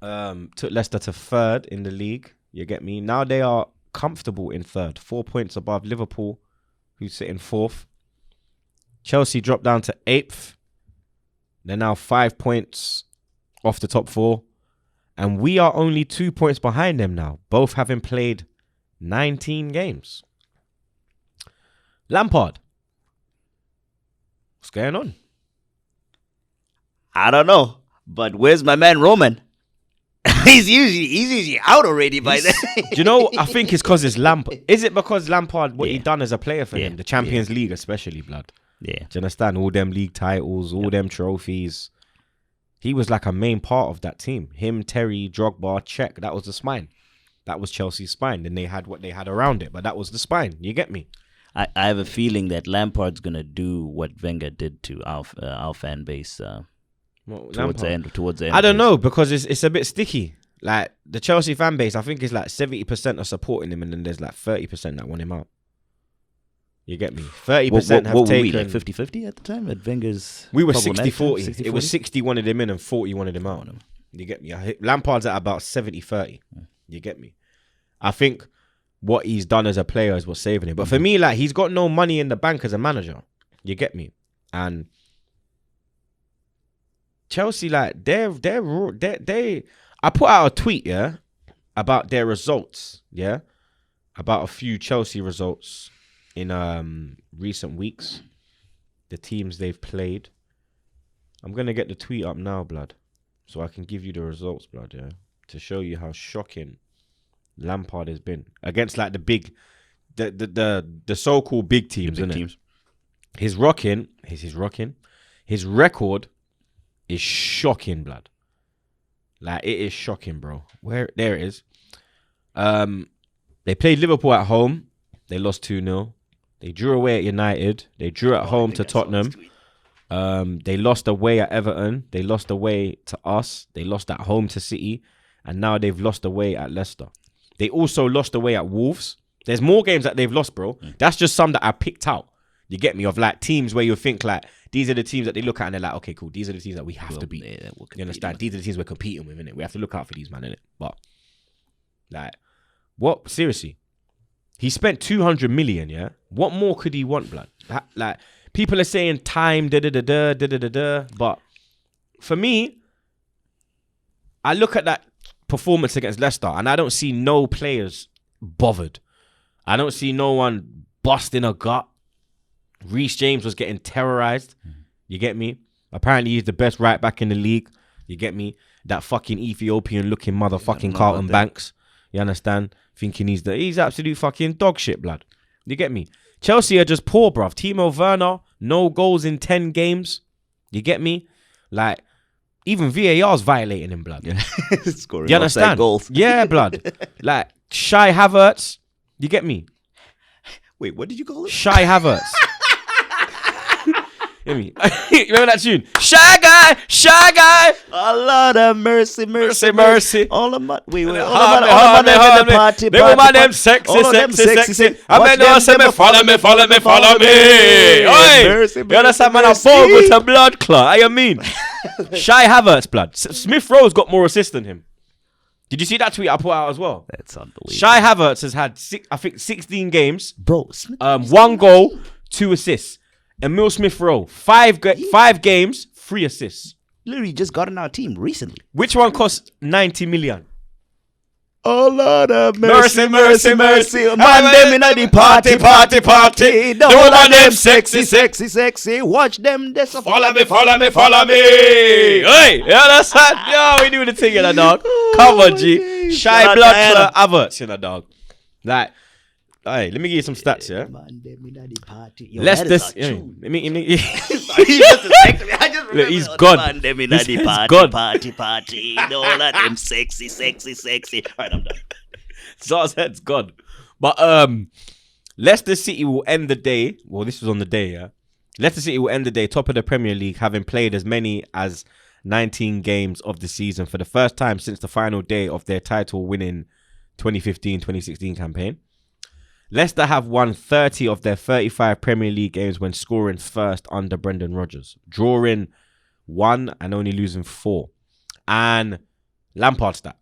took Leicester to 3rd in the league. You get me? Now they are comfortable in 3rd, 4 points above Liverpool, who's sitting 4th. Chelsea dropped down to 8th. They're now 5 points off the top 4. And we are only 2 points behind them now, both having played 19 games. Lampard. What's going on?
I don't know, but where's my man Roman? He's usually out already by then.
Do you know? I think it's because it's Lampard. Is it because Lampard what he done as a player for him, the Champions League especially, blood?
Yeah.
Do you understand? All them league titles, all them trophies. He was like a main part of that team. Him, Terry, Drogba, Cech. That was the spine. That was Chelsea's spine. Then they had what they had around it, but that was the spine. You get me?
I have a feeling that Lampard's gonna do what Wenger did to our fan base towards the end.
I don't know, because it's a bit sticky. Like the Chelsea fan base, I think it's like 70% are supporting him, and then there's like 30% that want him out. You get me? 30% have taken...
Were we, like 50-50 at the time? At Wenger's...
We were 60-40. It was 60 wanted him in and 40 wanted him out. You get me? Lampard's at about 70-30. You get me? I think what he's done as a player is what's saving him. But for me, like, he's got no money in the bank as a manager. You get me? And Chelsea, like, they I put out a tweet, about their results, about a few Chelsea results in recent weeks, the teams they've played. I'm gonna get the tweet up now, blood, so I can give you the results, blood, to show you how shocking Lampard has been against like the big, the so-called big teams, isn't it? His record is shocking, blood. Like, it is shocking, bro. There it is. They played Liverpool at home. They lost 2-0. They drew away at United. They drew at home to Tottenham. They lost away at Everton. They lost away to us. They lost at home to City. And now they've lost away at Leicester. They also lost away at Wolves. There's more games that they've lost, bro. That's just some that I picked out. You get me? Of like teams where you think like, these are the teams that they look at and they're like, okay, cool. These are the teams that we have to beat. You understand? These are the teams we're competing with, innit? We have to look out for these, man, innit? But, like, what? Seriously. He spent 200 million, What more could he want, blood? Like, people are saying time, but for me, I look at that performance against Leicester and I don't see no players bothered. I don't see no one busting a gut. Reece James was getting terrorized. You get me? Apparently he's the best right back in the league. You get me? That fucking Ethiopian looking motherfucking Carlton Banks. You understand? Thinking he's absolute fucking dog shit, blood. You get me? Chelsea are just poor, bruv. Timo Werner, no goals in 10 games. You get me? Like, even VAR's violating him, blood.
Scoring
you understand?
Goals.
Yeah, blood. Like, Shai Havertz. You get me?
Wait, what did you call it?
Shai Havertz. Hear me? Remember that tune? Shy guy.
A lot of mercy.
Mercy.
All of my wait. All
Hold
of
me,
my in the party.
They want my them sexy. I mean, no, say me, follow me. Oi, you understand, man? I'm born with a blood clot. I mean, Shy Havertz, blood. Smith Rowe's got more assists than him. Did you see that tweet I put out as well?
That's unbelievable.
Shy Havertz has had 16 games,
bro.
1 goal, 2 assists. Emil Smith Rowe, 5 games, 3 assists.
Literally just got in our team recently.
Which one cost 90 million?
Oh Lord of mercy. Man,
them
in the party. The whole of them sexy. Watch them.
Follow me. Hey, you understand? Yo, we do the thing in the dog. Come on, G. Shy blood Havertz in the dog. Like, hey, let me give you some stats, yeah? Leicester City. Look, he's gone. He's gone.
Party. All of them sexy. Alright, I'm done.
Zara's head's gone. But Leicester City will end the day. Well, this was on the day, yeah. Leicester City will end the day top of the Premier League, having played as many as 19 games of the season for the first time since the final day of their title-winning 2015-2016 campaign. Leicester have won 30 of their 35 Premier League games when scoring first under Brendan Rodgers, drawing 1 and only losing 4. And Lampard stat.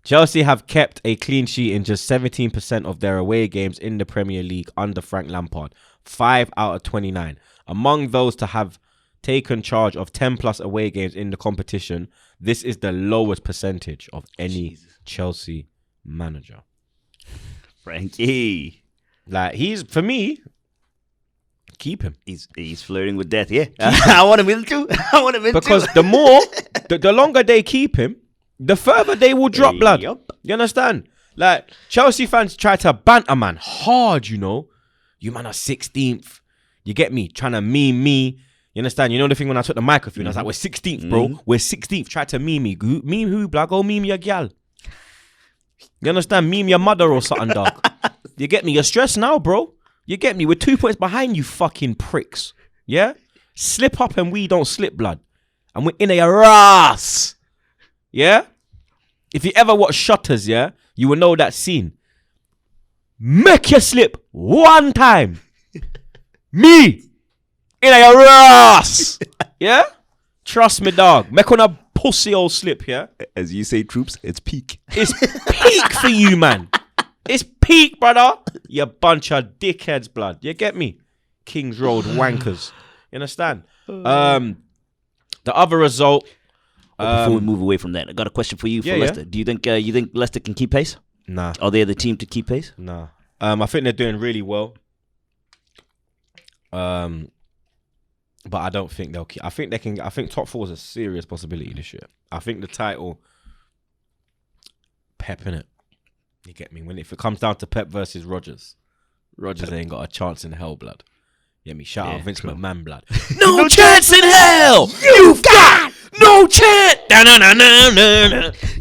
Chelsea have kept a clean sheet in just 17% of their away games in the Premier League under Frank Lampard, 5 out of 29. Among those to have taken charge of 10 plus away games in the competition, this is the lowest percentage of any Chelsea manager.
Frankie.
Like, he's, for me, keep him.
He's flirting with death, yeah. I want him in too.
Because the more, the longer they keep him, the further they will drop, blood.
Yep.
You understand? Like, Chelsea fans try to banter man hard, you know. You man are 16th. You get me? Trying to meme me. You understand? You know the thing when I took the microphone, I was like, we're 16th, bro. We're 16th. Try to meme me. Meme who, blood? Go meme your gal. You understand? Meme your mother or something, dog. You get me? You're stressed now, bro. You get me? We're 2 points behind you fucking pricks. Yeah? Slip up and we don't slip, blood. And we're in a ass. Yeah? If you ever watch Shutters, yeah, you will know that scene. Make you slip 1 time. Me. In a ass. Yeah? Trust me, dog. Make on a pussy old slip, yeah?
As you say, Troopz, it's peak.
It's peak for you, man. It's peak, brother. You bunch of dickheads, blood. You get me? Kings Road wankers. You understand? The other result.
Before we move away from that, I got a question for you for Leicester. Do you think Leicester can keep pace?
Nah.
Are they the team to keep pace?
Nah. I think they're doing really well. But I don't think they'll keep. I think they can. I think top 4 is a serious possibility this year. I think the title, Pep in it. You get me? If it comes down to Pep versus Rodgers ain't got a chance in hell, blood. You get me? Shout out Vince McMahon, blood. No chance in hell. You've got no chance.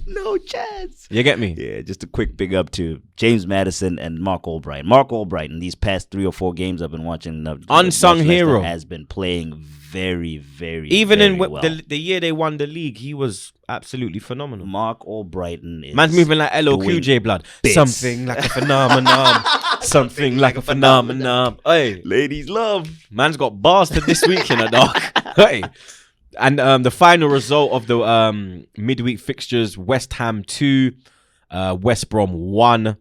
No chance.
You get me?
Yeah, just a quick big up to James Maddison and Mark Albright. Mark Albright, in these past 3 or 4 games I've been watching,
unsung hero,
has been playing very, very,
even
very
in
well.
the year they won the league, he was absolutely phenomenal.
Mark Albright is
man's moving like LOQJ, blood.
Bits.
Something like a phenomenon. Something like a phenomenon. Hey,
ladies love.
Man's got bars to this week in a dog. Hey. And the final result of the midweek fixtures: West Ham 2, West Brom 1.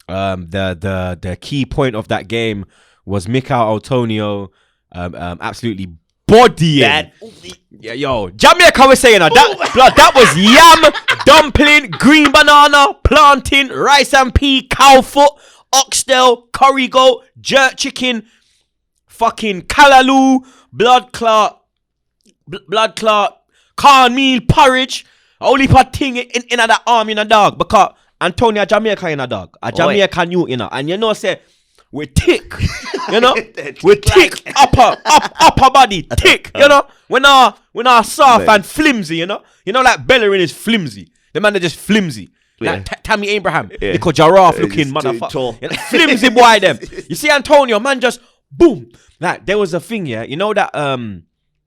The key point of that game was Mikel Antonio absolutely bodying. Yeah, yo, Jamaica was saying that blood, that was yam, dumpling, green banana, plantain, rice and pea, cow foot, oxtail, curry goat, jerk chicken, fucking callaloo, blood clot, cornmeal porridge, only put thing in that arm in a dog because Antonio Jamaica in a dog, a Jamaica new in a, and you know say we tick, you know, we tick upper body tick, you know, when our soft and flimsy, you know like Bellerin is flimsy, the man is just flimsy. Like Tammy Abraham, because giraffe looking motherfucker, flimsy boy them. You see Antonio, man just boom. Like there was a thing, yeah. You know that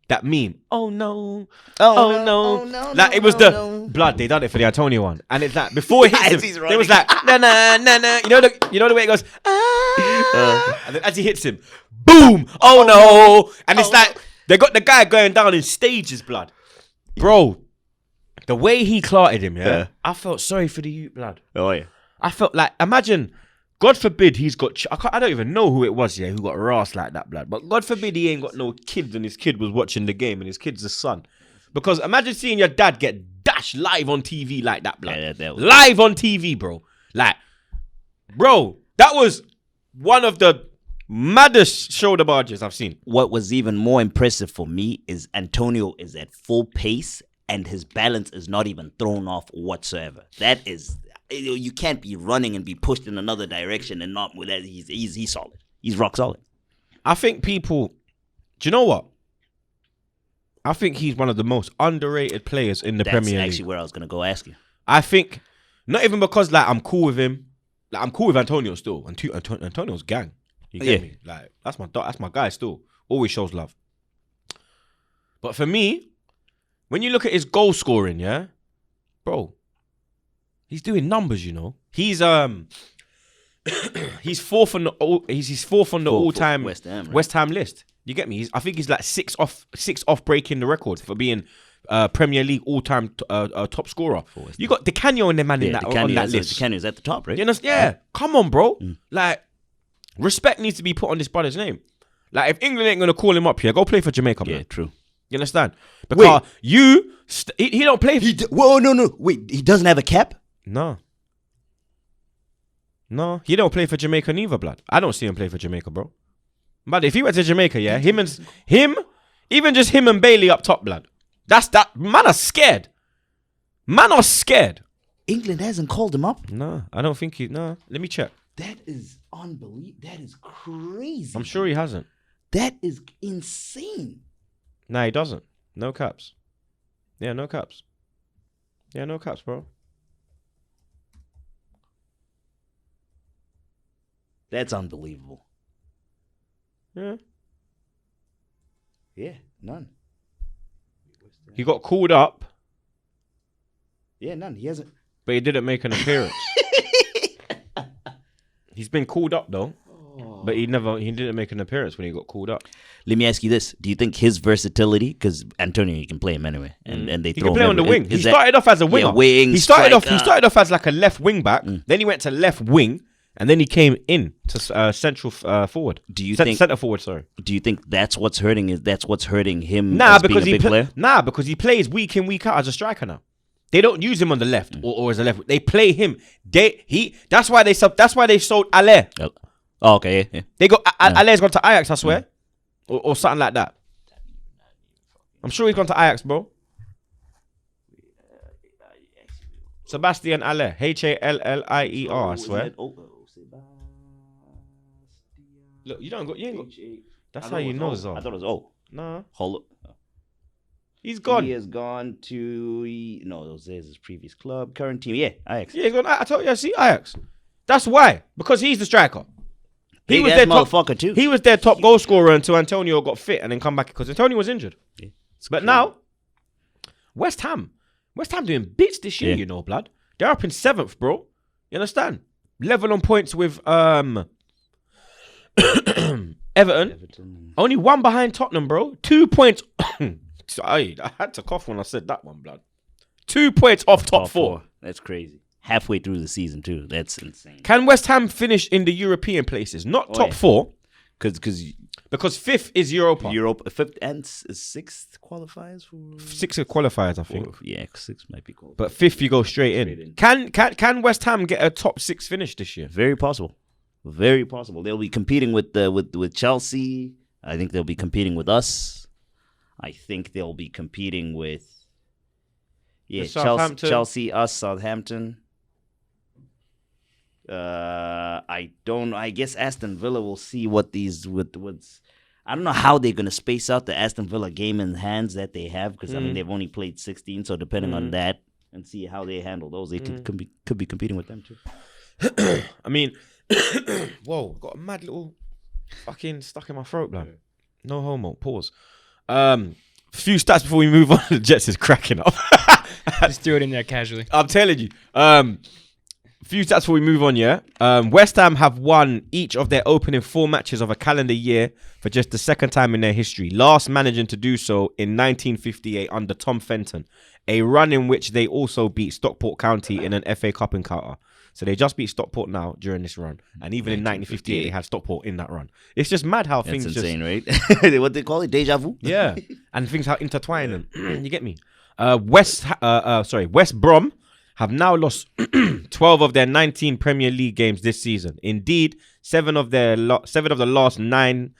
that meme. Oh no. Oh no. Like it was the blood. They done it for the Antonio one, and it's like before it hits him, it was like na na na na. You know the way it goes. And then as he hits him, boom. Oh no. And it's like they got the guy going down in stages, blood. Bro, the way he clarted him, yeah. I felt sorry for the youth, blood.
Oh yeah.
I felt like, imagine, God forbid he's got, I don't even know who it was, yeah, who got ras like that, blood. But God forbid he ain't got no kids and his kid was watching the game and his kid's a son. Because imagine seeing your dad get dashed live on TV like that, blood.
Yeah, that was
live on TV, bro. Like, bro, that was one of the maddest shoulder barges I've seen.
What was even more impressive for me is Antonio is at full pace and his balance is not even thrown off whatsoever. That is, you can't be running and be pushed in another direction and not with that. He's solid. He's rock solid.
I think people, do you know what? I think he's one of the most underrated players in the Premier League.
That's actually where I was going to go ask you.
I think, not even because like I'm cool with him. Like I'm cool with Antonio still. Antonio's gang. You get me? Like that's my guy still. Always shows love. But for me, when you look at his goal scoring, yeah, bro, he's doing numbers. You know, he's he's fourth on the all-time West Ham list. You get me? I think he's like six off breaking the record for being Premier League all-time top scorer. You got Di Canio and the man in that on that list.
Di Canio's at the top, right?
You know, yeah. Come on, bro. Like, respect needs to be put on this brother's name. Like, if England ain't gonna call him up here, go play for Jamaica, man.
Yeah, true.
You understand? Because he don't play.
Whoa, no. Wait, he doesn't have a cap?
No, he don't play for Jamaica neither, blood. I don't see him play for Jamaica, bro. But if he went to Jamaica, yeah, even just him and Bailey up top, blood. That's that. Man are scared.
England hasn't called him up?
No, I don't think he. No, let me check.
That is unbelievable. That is crazy.
I'm sure he hasn't.
That is insane.
Nah, he doesn't. No caps. Yeah, no caps. Yeah, no caps, bro.
That's unbelievable.
Yeah.
Yeah, none.
He got called up.
Yeah, none. He hasn't.
But he didn't make an appearance. He's been called up though. But he didn't make an appearance when he got called up.
Let me ask you this: do you think his versatility, because Antonio, you can play him anyway, and they
he
throw
can play
him
on the wing. He started off as a winger.
Yeah,
he started off as like a left wing back. Then he went to left wing, and then he came in to central forward.
Do you think
center forward? Sorry.
Do you think that's what's hurting? That's what's hurting him?
Nah,
as
because
being a big player?
Nah, because he plays week in week out as a striker now. They don't use him on the left or as a left. They play him. That's why they sold Ale.
Oh, okay. Yeah.
They got Ale's gone to Ajax, I swear, or something like that. I'm sure he's gone to Ajax, bro. Sebastian Haller, Hallier, I swear. Look, you ain't got. That's how you know, Zar.
I thought it was O.
Nah,
Hold up.
he's gone.
He has gone to there's his previous club, current team. Yeah, Ajax.
Yeah, he's gone. I told you, I see Ajax. That's why, because he's the striker.
He was their motherfucker too.
He was their top goal scorer until Antonio got fit and then come back because Antonio was injured. Yeah. But now, West Ham doing bits this year. You know, blood. They're up in 7th, bro. You understand? Level on points with Everton. Only one behind Tottenham, bro. 2 points. I had to cough when I said that one, blood. 2 points off top four.
That's crazy. Halfway through the season too. That's insane.
Can West Ham finish in the European places? Not top 4. Because 5th is Europa.
5th and 6th qualifies for
6th qualifiers, I think.
6 might be cool.
But 5th you go straight in. Can West Ham get a top 6 finish this year?
Very possible. Very possible. They'll be competing with Chelsea. I think they'll be competing with us. I think they'll be competing with Chelsea, us, Southampton. I guess Aston Villa will see what's I don't know how they're gonna space out the Aston Villa game in hands that they have, because I mean they've only played 16, so depending on that and see how they handle those, they could be competing with them too.
I mean, whoa, got a mad little Fucking stuck in my throat, blood. No homo. Pause. Few stats before we move on. The Jets is cracking up.
Just threw it in there casually.
I'm telling you. Few stats before we move on, yeah. West Ham have won each of their opening 4 matches of a calendar year for just the second time in their history. Last managing to do so in 1958 under Tom Fenton. A run in which they also beat Stockport County in an FA Cup encounter. So they just beat Stockport now during this run. And even in 1958, they had Stockport in that run. It's just mad how things
That's insane, right? What they call it? Deja vu?
Yeah. And things how intertwined them. You get me? West Brom have now lost 12 of their 19 Premier League games this season. Indeed, 7 of the last 9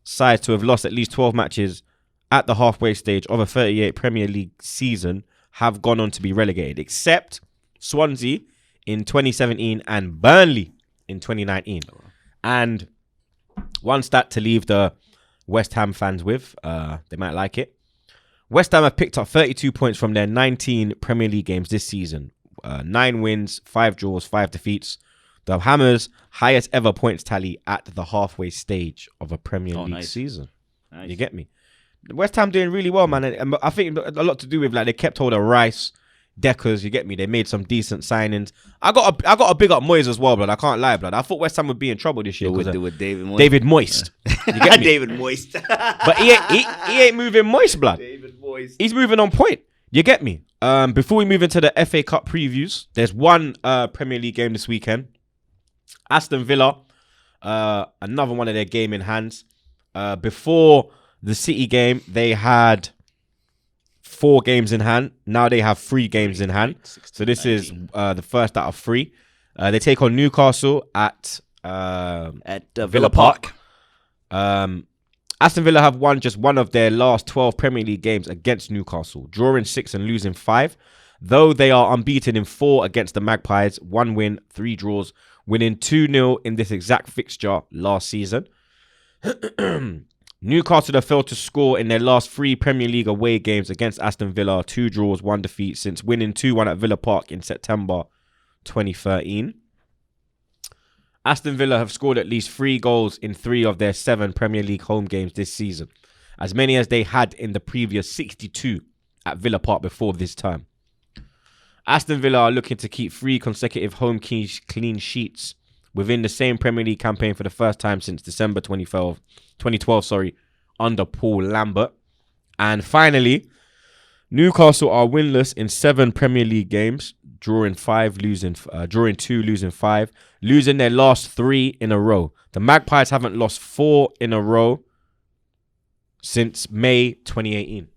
sides to have lost at least 12 matches at the halfway stage of a 38 Premier League season have gone on to be relegated, except Swansea in 2017 and Burnley in 2019. And one stat to leave the West Ham fans with, they might like it. West Ham have picked up 32 points from their 19 Premier League games this season. 9 wins, 5 draws, 5 defeats. The Hammers' highest ever points tally at the halfway stage of a Premier League season. Nice. You get me? West Ham doing really well, man. And I think a lot to do with, like, they kept hold of Rice, Deckers, you get me? They made some decent signings. I got a big up Moyes as well, blood. I can't lie, blood. I thought West Ham would be in trouble this year.
With David Moyes.
David Moist. You get me?
David Moist.
But he ain't moving moist, blood.
David Moist.
He's moving on point. You get me? Before we move into the FA Cup previews, there's one Premier League game this weekend. Aston Villa, another one of their game in hands. Before the City game, they had 4 games in hand. Now they have 3 games in hand. So this is the first out of 3. They take on Newcastle at Villa Park. Aston Villa have won just one of their last 12 Premier League games against Newcastle, drawing 6 and losing 5. Though they are unbeaten in 4 against the Magpies, 1 win, 3 draws, winning 2-0 in this exact fixture last season. Newcastle have failed to score in their last 3 Premier League away games against Aston Villa, 2 draws, 1 defeat, since winning 2-1 at Villa Park in September 2013. Aston Villa have scored at least 3 goals in 3 of their 7 Premier League home games this season, as many as they had in the previous 62 at Villa Park before this time. Aston Villa are looking to keep 3 consecutive home clean sheets within the same Premier League campaign for the first time since December 2012, under Paul Lambert. And finally, Newcastle are winless in 7 Premier League games, drawing 2, losing 5, losing their last 3 in a row. The Magpies haven't lost 4 in a row since May 2018.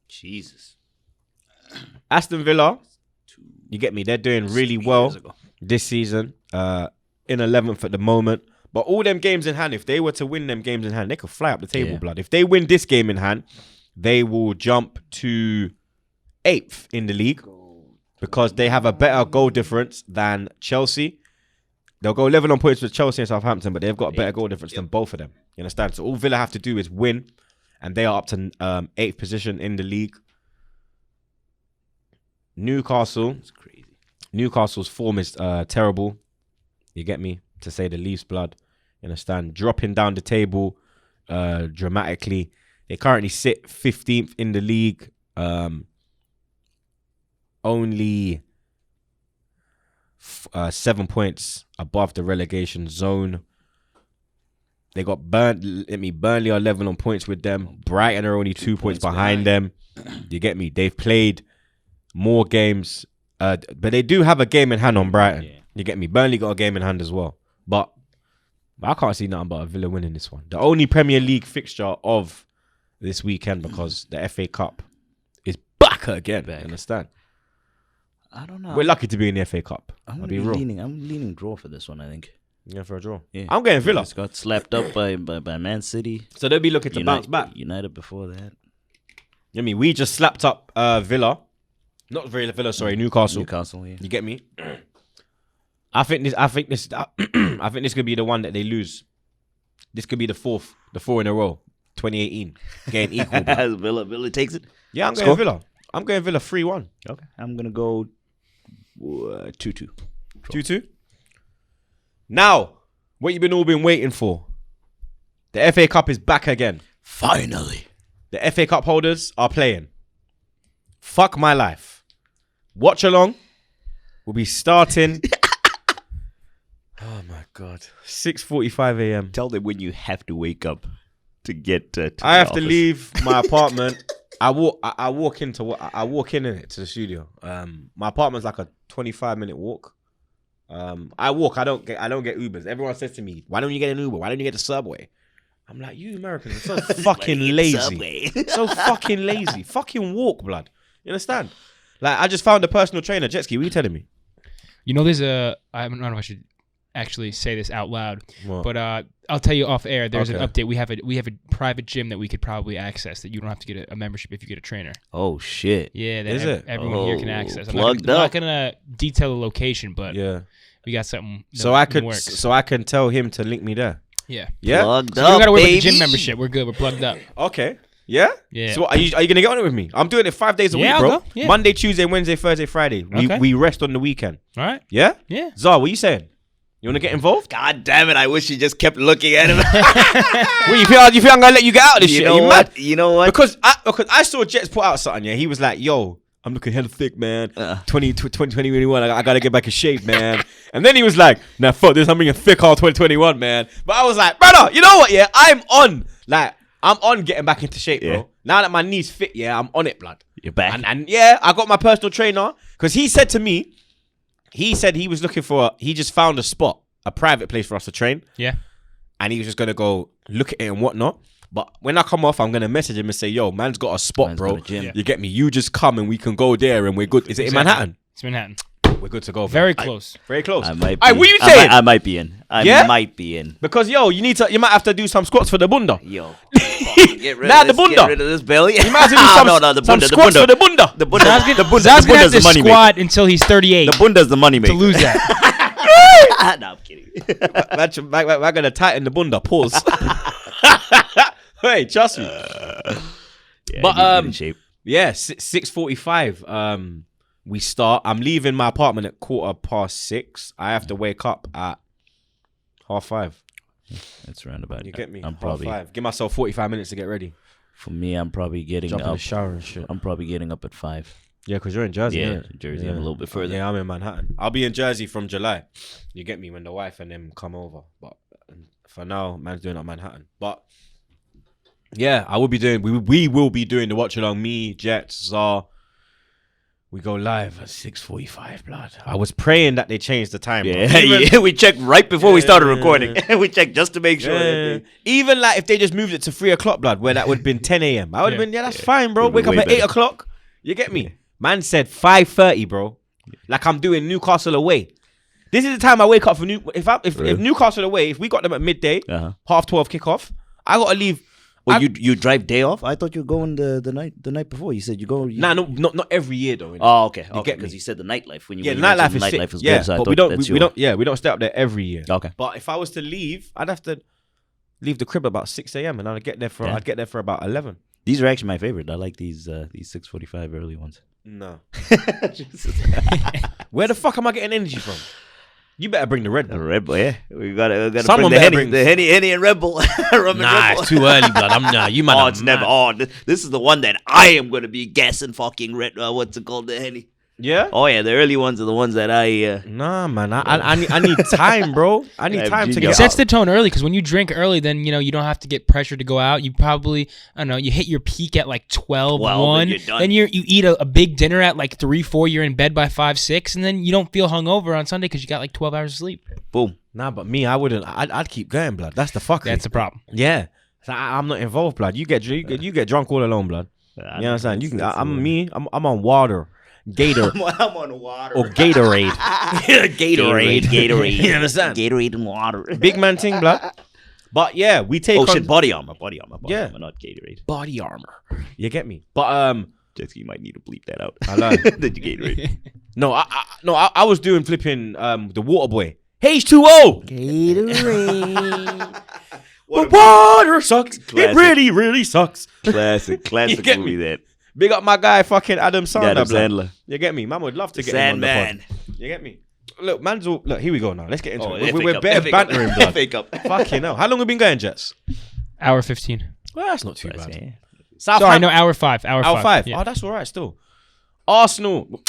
Jesus.
Aston Villa, you get me? They're doing really well this season. In 11th at the moment. But all them games in hand, if they were to win them games in hand, they could fly up the table, blood. If they win this game in hand, they will jump to 8th in the league because they have a better goal difference than Chelsea. They'll go level on points with Chelsea and Southampton, but they've got a better goal difference than both of them. You understand? So all Villa have to do is win, and they are up to 8th position in the league. Newcastle. It's crazy. Newcastle's form is terrible. You get me? To say the least, blood. You understand? Dropping down the table dramatically. They currently sit 15th in the league. Only 7 points above the relegation zone. They got Burnley are level on points with them. Brighton are only 2 points behind them. You get me? They've played more games. But they do have a game in hand on Brighton. Yeah. You get me? Burnley got a game in hand as well. But I can't see nothing but a Villa winning this one. The only Premier League fixture of this weekend, because the FA Cup is back again. You understand?
I don't know.
We're lucky to be in the FA Cup.
I'm leaning draw for this one, I think.
Yeah, for a draw.
Yeah.
I'm getting Villa.
It's got slapped up by Man City.
So they'll be looking to bounce back.
United before that.
I mean, we just slapped up Villa. Not Villa, sorry, Newcastle.
Newcastle, yeah.
You get me? I think this could be the one that they lose. This could be the 4 in a row. 2018. Getting equal.
Villa takes it?
Yeah, I'm going Villa. I'm going Villa 3-1.
Okay. I'm going to go 2-2.
2-2? Now, what you've all been waiting for. The FA Cup is back again.
Finally.
The FA Cup holders are playing. Fuck my life. Watch along. We'll be starting. Oh my God. 6:45 a.m.
Tell them when you have to wake up to get to
I
the
have to
office.
leave my apartment. I walk in it to the studio. My apartment's like a 25-minute walk. I walk. I don't get Ubers. Everyone says to me, "Why don't you get an Uber? Why don't you get the subway?" I'm like, you Americans are so fucking lazy. So fucking lazy. Fucking walk, blood. You understand? Like, I just found a personal trainer. Jet ski, what are you telling me?
You know, I don't know if I should actually say this out loud,
What?
but I'll tell you off air. There's an
Okay.
update. We have a private gym that we could probably access that you don't have to get a membership if you get a trainer.
Oh shit.
Yeah, that
Is it?
everyone here can
Oh,
access. I'm
plugged
not
up.
gonna detail the location, but
Yeah.
we got something.
So
that
I
in
could,
works.
so I can tell him to link me there.
Yeah.
Yeah.
Plugged
So you don't
up,
gotta worry
baby.
about the gym membership. We're good. We're plugged up.
Okay. Yeah.
Yeah.
So are you gonna get on it with me? I'm doing it 5 days a
Yeah,
week,
I'll
bro.
go. Yeah.
Monday, Tuesday, Wednesday, Thursday, Friday.
Okay.
We rest on the weekend.
All right.
Yeah.
Yeah.
Zah, what you saying? You wanna get involved?
God damn it! I wish you just kept looking at him.
Well, you feel I'm gonna let you get out of this shit? Are you mad?
You know what?
Because I saw Jets put out something. Yeah, he was like, "Yo, I'm looking hella thick, man. 2021, I gotta get back in shape, man." And then he was like, "Nah, fuck this. I'm being thick all 2021, man." But I was like, "Brother, you know what? Yeah, I'm on getting back into shape, bro.
Yeah.
Now that my knees fit, yeah, I'm on it, blood.
You're back.
And yeah, I got my personal trainer because he said to me, he said he was looking for. He just found a spot, a private place for us to train."
Yeah.
And he was just gonna go look at it and whatnot. But when I come off, I'm gonna message him and say, "Yo, man's got a spot,
Man's
bro.
got a gym.
Yeah.
You get me? You just come and we can go there and we're good." Is it in Manhattan?
It's Manhattan.
We're good to go.
Very close.
Very close.
I might.
Aye,
Be,
what you saying?
I might be in. I
Yeah?
might be in.
Because yo, you might have to do some squats for the bunda.
Yo, get rid
Nah,
of
the
this,
bunda.
Get rid of this belly.
You might have to do some,
no, the
some
bunda. The
squats
bunda.
for the bunda.
The bunda.
Zach's
The bunda.
gonna
The bunda's
have
the
to
money maker.
squat until he's 38
The bunda's the money maker.
to lose that.
No, I'm kidding.
We're gonna tighten the bunda. Pause. Hey, trust me.
Yeah,
But,
I need to get in shape.
Yeah, 6:45. We start. I'm leaving my apartment at 6:15. I have to wake up at 5:30.
That's roundabout.
You get me?
I'm probably
5:30. Give myself 45 minutes to get ready.
for me. I'm probably getting
Jump in
up.
the shower and shit.
I'm probably getting up at 5.
Yeah, because you're in Jersey.
Yeah,
innit?
Jersey. I'm a little bit further.
Yeah, I'm in Manhattan. I'll be in Jersey from July. You get me? When the wife and them come over. But for now, man's doing it at Manhattan. But yeah, I will be doing. We will be doing the watch along. Me, Jets, Zar. We go live at 6:45. Blood. I was praying that they changed the time. bro.
Yeah,
Even,
yeah. We checked right before we started
Yeah.
recording. We checked just to make sure.
yeah.
That
Even like if they just moved it to 3:00, blood, where that would have been 10 a.m. I would have
Yeah.
been, that's fine, bro.
Would've
Wake
been
up
way
at
better.
8:00. You get me? Man said 5:30, bro. Like I'm doing Newcastle away. This is the time I wake up for if
Really?
Newcastle away, if we got them at midday,
Uh-huh.
12:30 kickoff, I gotta leave.
Well,
I-
you drive day off? I thought you were going the night before. You said you go.
Nah, no, not every year though. innit?
Oh, okay.
You get me?
Because you said the nightlife when you.
Yeah,
when
the
you
nightlife
mentioned
is sick.
nightlife was
Yeah,
good. So I
but
thought
we don't
that's
we don't we don't stay up there every year.
Okay.
But if I was to leave, I'd have to leave the crib about 6 a.m. and I'd get there for about 11.
These are actually my favorite. I like these 6:45 early ones.
No. Where the fuck am I getting energy from? You better bring the Red
A
Bull.
Red Bull, yeah. We gotta
Someone
bring
better bring-
the Henny and Red Bull. Rum and Red Bull.
too early, blood. You
Oh, it's never. Oh, this is the one that I am gonna be guessing. Fucking red. What's it called? The Henny.
Yeah?
Oh yeah, the early ones are the ones that I.
Nah, man. I need time, bro. I need
Yeah,
time to
G-
get
It
Yeah.
sets the tone early because when you drink early, then you don't have to get pressure to go out. You probably you hit your peak at like 12,
12,
1.
and you're done.
Then you eat a big dinner at like 3, 4. You're in bed by 5, 6, and then you don't feel hungover on Sunday because you got like 12 hours of sleep.
Boom.
Nah, but me, I wouldn't. I'd keep going, blood. That's the fuck.
That's the problem.
Yeah. So I'm not involved, blood. You get drunk all alone, blood. You know what I'm saying? You can. I'm on water, Gator
I'm on water.
or Gatorade.
Gatorade.
You understand?
Gatorade and water.
Big man thing, blood. But yeah, we take
Oh
on
shit, body armor,
Yeah.
armor, not Gatorade.
body armor. You get me? But
Jessica, you might need to bleep that out.
I lied.
The Gatorade.
no, I was doing flipping the water boy. H2O.
Gatorade.
The water sucks.
Classic.
It really sucks.
Classic
You get
movie
me?
that.
Big up my guy, fucking Adam Sandler.
Adam
blood.
Sandler.
You get me? Man would love to get him on the
Sandman.
pod. You get me? Look, man's all. Look, here we go now. Let's get into
Oh,
it.
FA
We're
Cup,
bare
FA Cup,
bantering, blood.
FA Cup.
Fucking hell. How long have we been going, Jets?
Hour 15.
Well, that's not too
That's
bad.
it.
Sorry, no, hour 5. Hour 5.
Oh, that's all right still.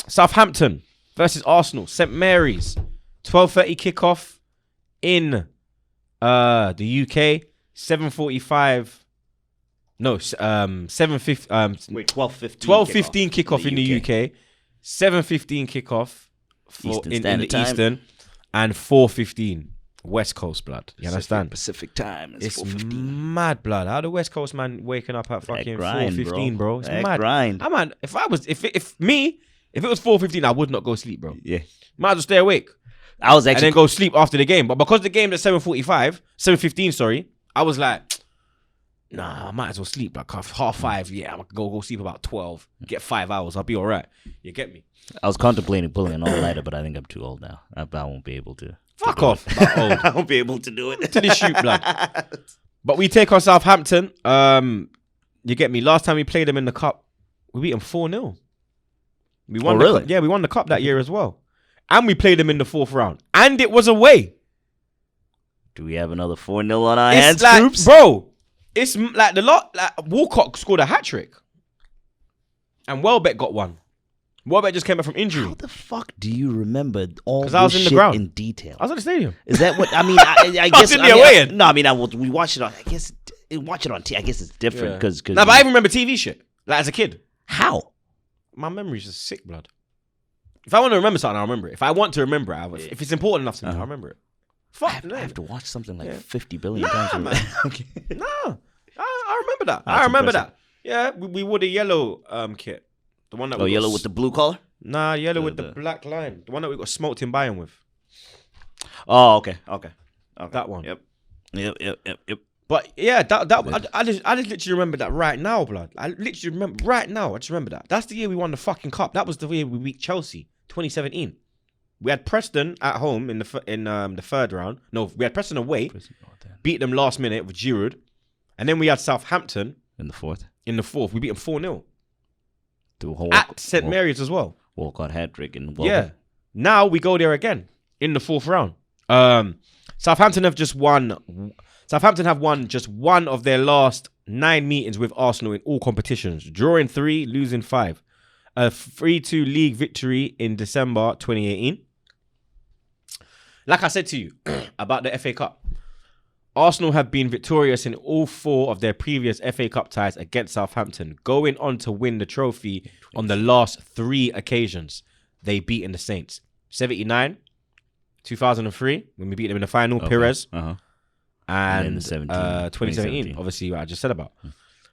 Southampton versus Arsenal. St. Mary's. 12:30 kickoff in the UK. 7:45. No, 7:50.
Wait, 12:15.
12:15 kickoff in the UK. 7:15 kickoff
Eastern
in
Standard
the
Time.
Eastern, and 4:15 West Coast, blood. You understand?
Pacific time.
It's mad, blood. How the West Coast man waking up at fucking
grind,
4:15, bro? It's
That
mad.
grind.
I man, if it was 4:15, I would not go sleep, bro.
Yeah.
Might as well stay awake
I was
and
actually
then go sleep after the game. But because the game's at 7:15, sorry, I was like, nah, I might as well sleep. Like 5:30, yeah, I'm gonna go sleep about 12. Get 5 hours, I'll be all right. You get me?
I was contemplating pulling an all-nighter, but I think I'm too old now. I won't be able to.
Fuck off. That old.
I won't be able to do it.
To the shoot, blood. But we take on Southampton. You get me? Last time we played them in the cup, we beat them 4-0. We won the
really?
cup. Yeah, we won the cup that year as well. And we played them in the 4th round. And it was away.
Do we have another 4-0 on our
It's
hands,
like,
Troopz?
bro, it's like Walcott scored a hat-trick. And Welbeck got one. Welbeck just came back from injury.
How the fuck do you remember all
'Cause
this
I was in the
shit
ground.
in detail?
I was at the stadium.
Is that what I mean? I guess
in the away end.
No, I mean we watched it on. I guess watch it on TV. I guess it's different because
Nah, but I even remember TV shit. Like as a kid.
how?
My memory's just sick, blood. If I want to remember something, I'll remember it. If I want to remember it, if it's important enough to me, I'll remember it. Fuck,
I have to watch something like 50 billion
Nah,
times.
man.
Okay.
No, I remember that.
That's
I remember
impressive.
that. Yeah, we wore the yellow kit. The one that
Oh,
we
yellow
got
with the blue collar.
Nah, yellow with the
the-
black line. The one that we got smoked in Bayern with.
Oh, okay.
That one.
Yep.
But yeah, I just literally remember that right now, blood. I literally remember right now. I just remember that. That's the year we won the fucking cup. That was the year we beat Chelsea, 2017. We had Preston at home in the 3rd round. No, we had Preston away. Beat them last minute with Giroud, and then we had Southampton
In the 4th.
in the 4th. We beat them 4-0
The whole
at St Mary's as well.
Walcott hat trick and
Yeah. Now we go there again in the 4th round. Southampton have won just one of their last 9 meetings with Arsenal in all competitions, drawing 3, losing 5. A 3-2 league victory in December 2018. Like I said to you about the FA Cup, Arsenal have been victorious in all 4 of their previous FA Cup ties against Southampton, going on to win the trophy on the last 3 occasions they beat in the Saints. 79, 2003, when we beat them in the final, Pires,
Uh-huh.
and
then
2017, obviously what I just said about.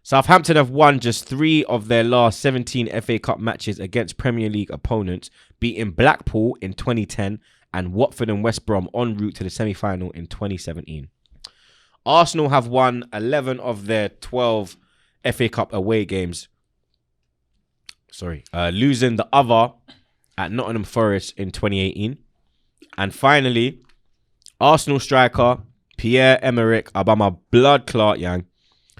Southampton have won just 3 of their last 17 FA Cup matches against Premier League opponents, beating Blackpool in 2010 and Watford and West Brom en route to the semi-final in 2017. Arsenal have won 11 of their 12 FA Cup away games. Losing the other at Nottingham Forest in 2018. And finally, Arsenal striker Pierre-Emerick Aubameyang Blood Clot Yang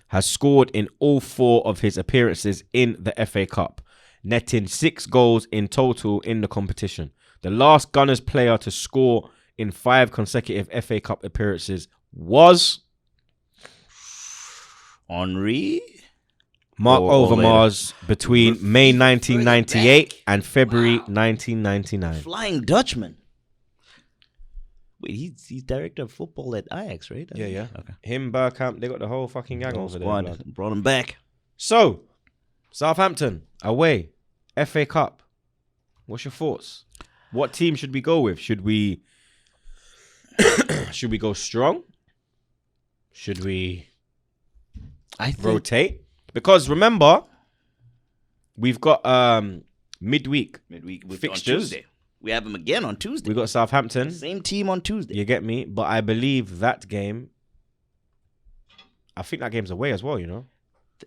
has scored in all 4 of his appearances in the FA Cup, netting 6 goals in total in the competition. The last Gunners player to score in 5 consecutive FA Cup appearances was
Henri.
Mark
Or
Overmars between May 1998 and February 1999.
Flying Dutchman. Wait, he's director of football at Ajax, right?
Yeah.
Okay.
Him, Bergkamp, they got the whole fucking gang over there.
Squad
blood.
brought him back.
So, Southampton, away, FA Cup. What's your thoughts? What team should we go with? Should we go strong? Should we
I think
rotate? Because remember, we've got midweek
midweek
fixtures.
on Tuesday. We have him again on Tuesday.
We got Southampton.
Same team on Tuesday.
You get me? But I believe that game, I think that game's away as well, you know?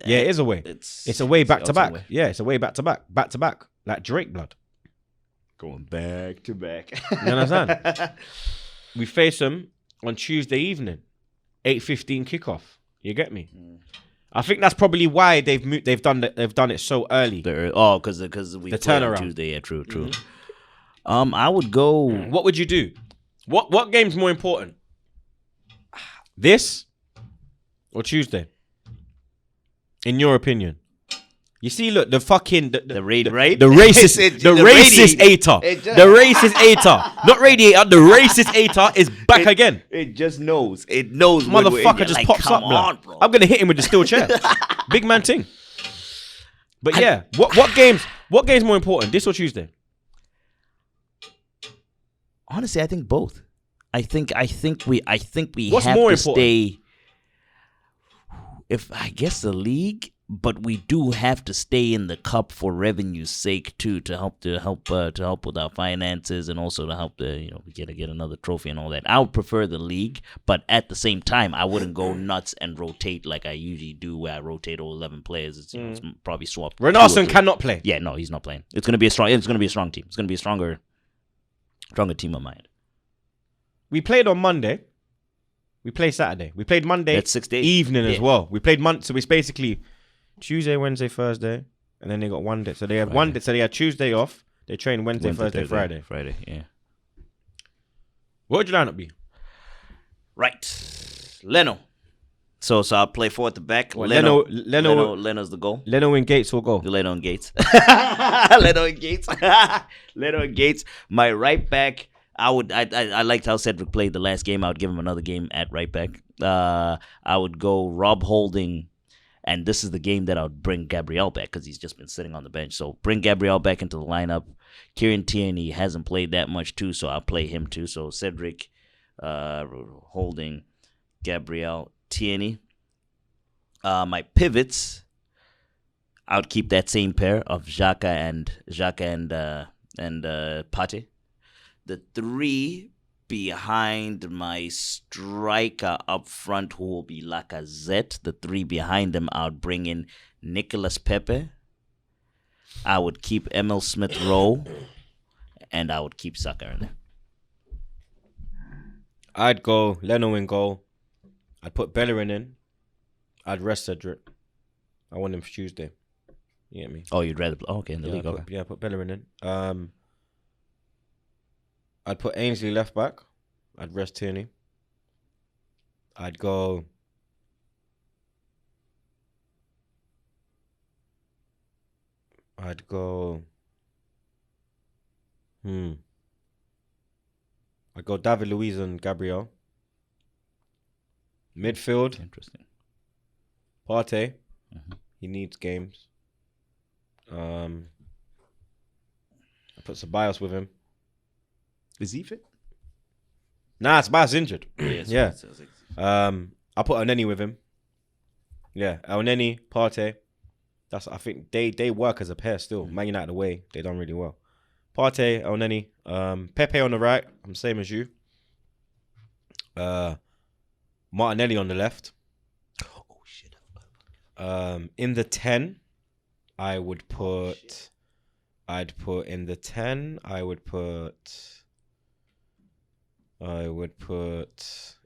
Yeah, it is away. It's away back to back.
away.
Yeah, it's away back to back. Back to back. Like Drake blood.
Going back to back.
You understand? We face them on Tuesday evening. 8:15 kickoff. You get me? I think that's probably why they've done it so early.
Because we
The
play on
turnaround.
Tuesday. Yeah, true. I would go.
What would you do? What game's more important? This or Tuesday? In your opinion? You see, look, the fucking the
raid, right?
The racist, the racist
radiator.
ATAR, the racist ATAR, not radiator. The racist ATAR is back again.
It just knows. It knows.
Motherfucker just pops up, bro. I'm gonna hit him with the steel chair. Big man thing. But yeah, what games? What game's more important, this or Tuesday?
Honestly, I think both. I think we
What's
have
more
to
important?
stay. If I guess the league, but we do have to stay in the cup for revenue's sake too, to help with our finances and also to help get another trophy and all that. I would prefer the league, but at the same time, I wouldn't go nuts and rotate like I usually do, where I rotate all 11 players. It's probably swap.
Renarson cannot play.
Yeah, no, he's not playing. It's gonna be a strong team. It's gonna be a stronger team of mine.
We played on Monday. We played Saturday. We played Monday.
That's 6 days.
Evening as well. We played Monday, so it's basically Tuesday, Wednesday, Thursday, and then they got one day. So they had one day. So they had Tuesday off. They trained Wednesday, Thursday, Friday.
Yeah.
What would your lineup be?
Right, Leno. So I'll play 4 at the back.
Well,
Leno's the goal.
Leno and Gates will go.
Leno and Gates. Leno and Gates. My right back. I liked how Cedric played the last game. I would give him another game at right back. I would go Rob Holding, and this is the game that I would bring Gabriel back because he's just been sitting on the bench. So bring Gabriel back into the lineup. Kieran Tierney hasn't played that much too, so I'll play him too. So Cedric, Holding, Gabriel, Tierney. My pivots, I would keep that same pair of Xhaka and Partey. The 3 behind my striker up front, who will be Lacazette. The 3 behind them, I would bring in Nicolas Pepe. I would keep Emil Smith-Rowe, and I would keep Saka in there.
I'd go Leno in goal. I'd put Bellerin in. I'd rest Cedric. I want him for Tuesday. You get me?
Oh, you'd rather... Oh, okay, in the league.
I put Bellerin in. I'd put Ainsley left back. I'd rest Tierney. I'd go... I'd go David Luiz and Gabriel. Midfield.
Interesting.
Partey. He needs games. I put Ceballos with him.
Is he fit?
Nah, Ceballos injured.
Yeah.
I put Elneny with him. Yeah, Elneny, Partey. I think they work as a pair still. Man United away, they done really well. Partey, Elneny, Pepe on the right. I'm same as you. Martinelli on the left.
Oh shit!
In the 10, I would put in the 10. I would put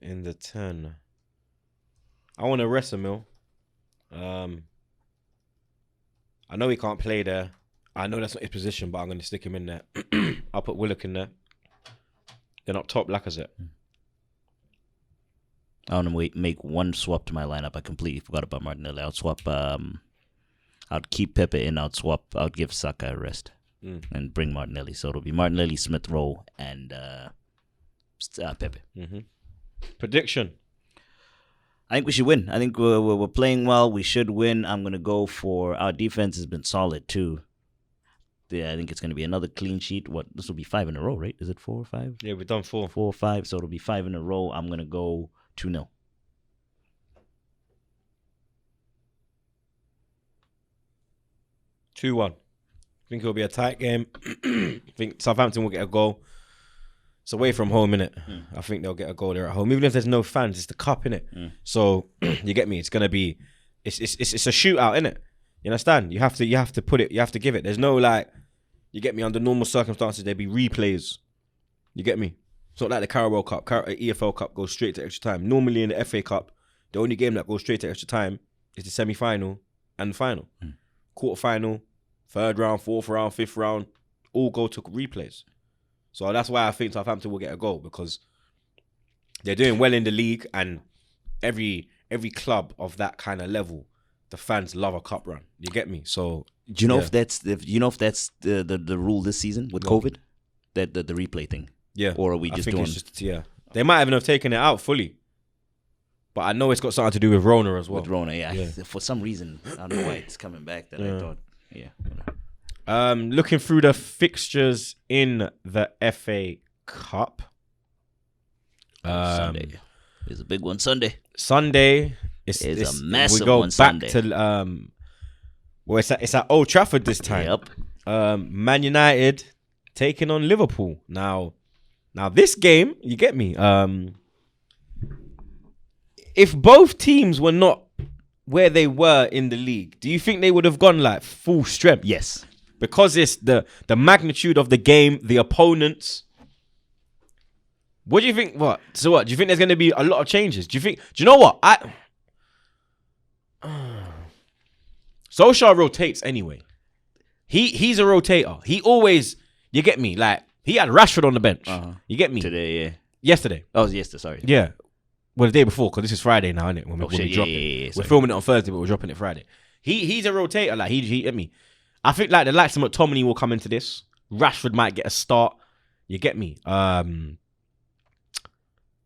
in the 10. I want to rest Emil. I know he can't play there. I know that's not his position, but I'm going to stick him in there. I'll put Willock in there. Then up top, Lacazette.
I want to make one swap to my lineup. I completely forgot about Martinelli. I'll swap. I'd keep Pepe in. I'd give Saka a rest and bring Martinelli. So it'll be Martinelli, Smith Rowe, and Pepe.
Prediction.
I think we should win. I think we're playing well. We should win. I'm going to go for... Our defense has been solid, too. Yeah, I think it's going to be another clean sheet. This will be 5 in a row, right? Is it 4 or 5?
Yeah, we've done 4.
4 or 5, so it'll be 5 in a row. I'm going to go 2-0.
2-1. I think it'll be a tight game. I think Southampton will get a goal. It's away from home, innit? I think they'll get a goal there at home. Even if there's no fans, it's the cup, innit? So, you get me? It's going to be... It's a shootout, innit? You understand? You have to put it... You have to give it. There's no, like... You get me? Under normal circumstances, there'd be replays. You get me? It's not like the Carabao Cup. EFL Cup goes straight to extra time. Normally in the FA Cup, the only game that goes straight to extra time is the semi-final and the final. Quarter-final, 3rd round, 4th round, 5th round, all go to replays. So that's why I think Southampton will get a goal, because they're doing well in the league, and every club of that kind of level the fans love a cup run. You get me? So
Do you know if that's the rule this season with COVID? That the replay thing.
yeah.
Or are we just doing?
It's just, they might even have taken it out fully. But I know it's got something to do with Rona as well.
With Rona, yeah. For some reason, I don't know why it's coming back. That I thought,
Looking through the fixtures in the FA Cup.
Sunday is a big one. Sunday
it's
a massive
we go
one.
Back
Sunday.
to well, it's at Old Trafford this time.
Yep.
Man United taking on Liverpool. Now this game, you get me. If both teams were not where they were in the league, do you think they would have gone like full strength?
Yes.
Because it's the magnitude of the game, the opponents. What do you think? What? So what? Do you think there's going to be a lot of changes? Do you know what? Solskjaer rotates anyway. He's a rotator. He always, you get me? Like, he had Rashford on the bench. You get me?
Today, yeah.
Yesterday.
Oh, yesterday, sorry.
Yeah. Well, the day before, because this is Friday now, isn't it? When we drop it.
Yeah,
we're filming it on Thursday, but we're dropping it Friday. He's a rotator. Like, he get me? I think like the likes of McTominay will come into this. Rashford might get a start. You get me?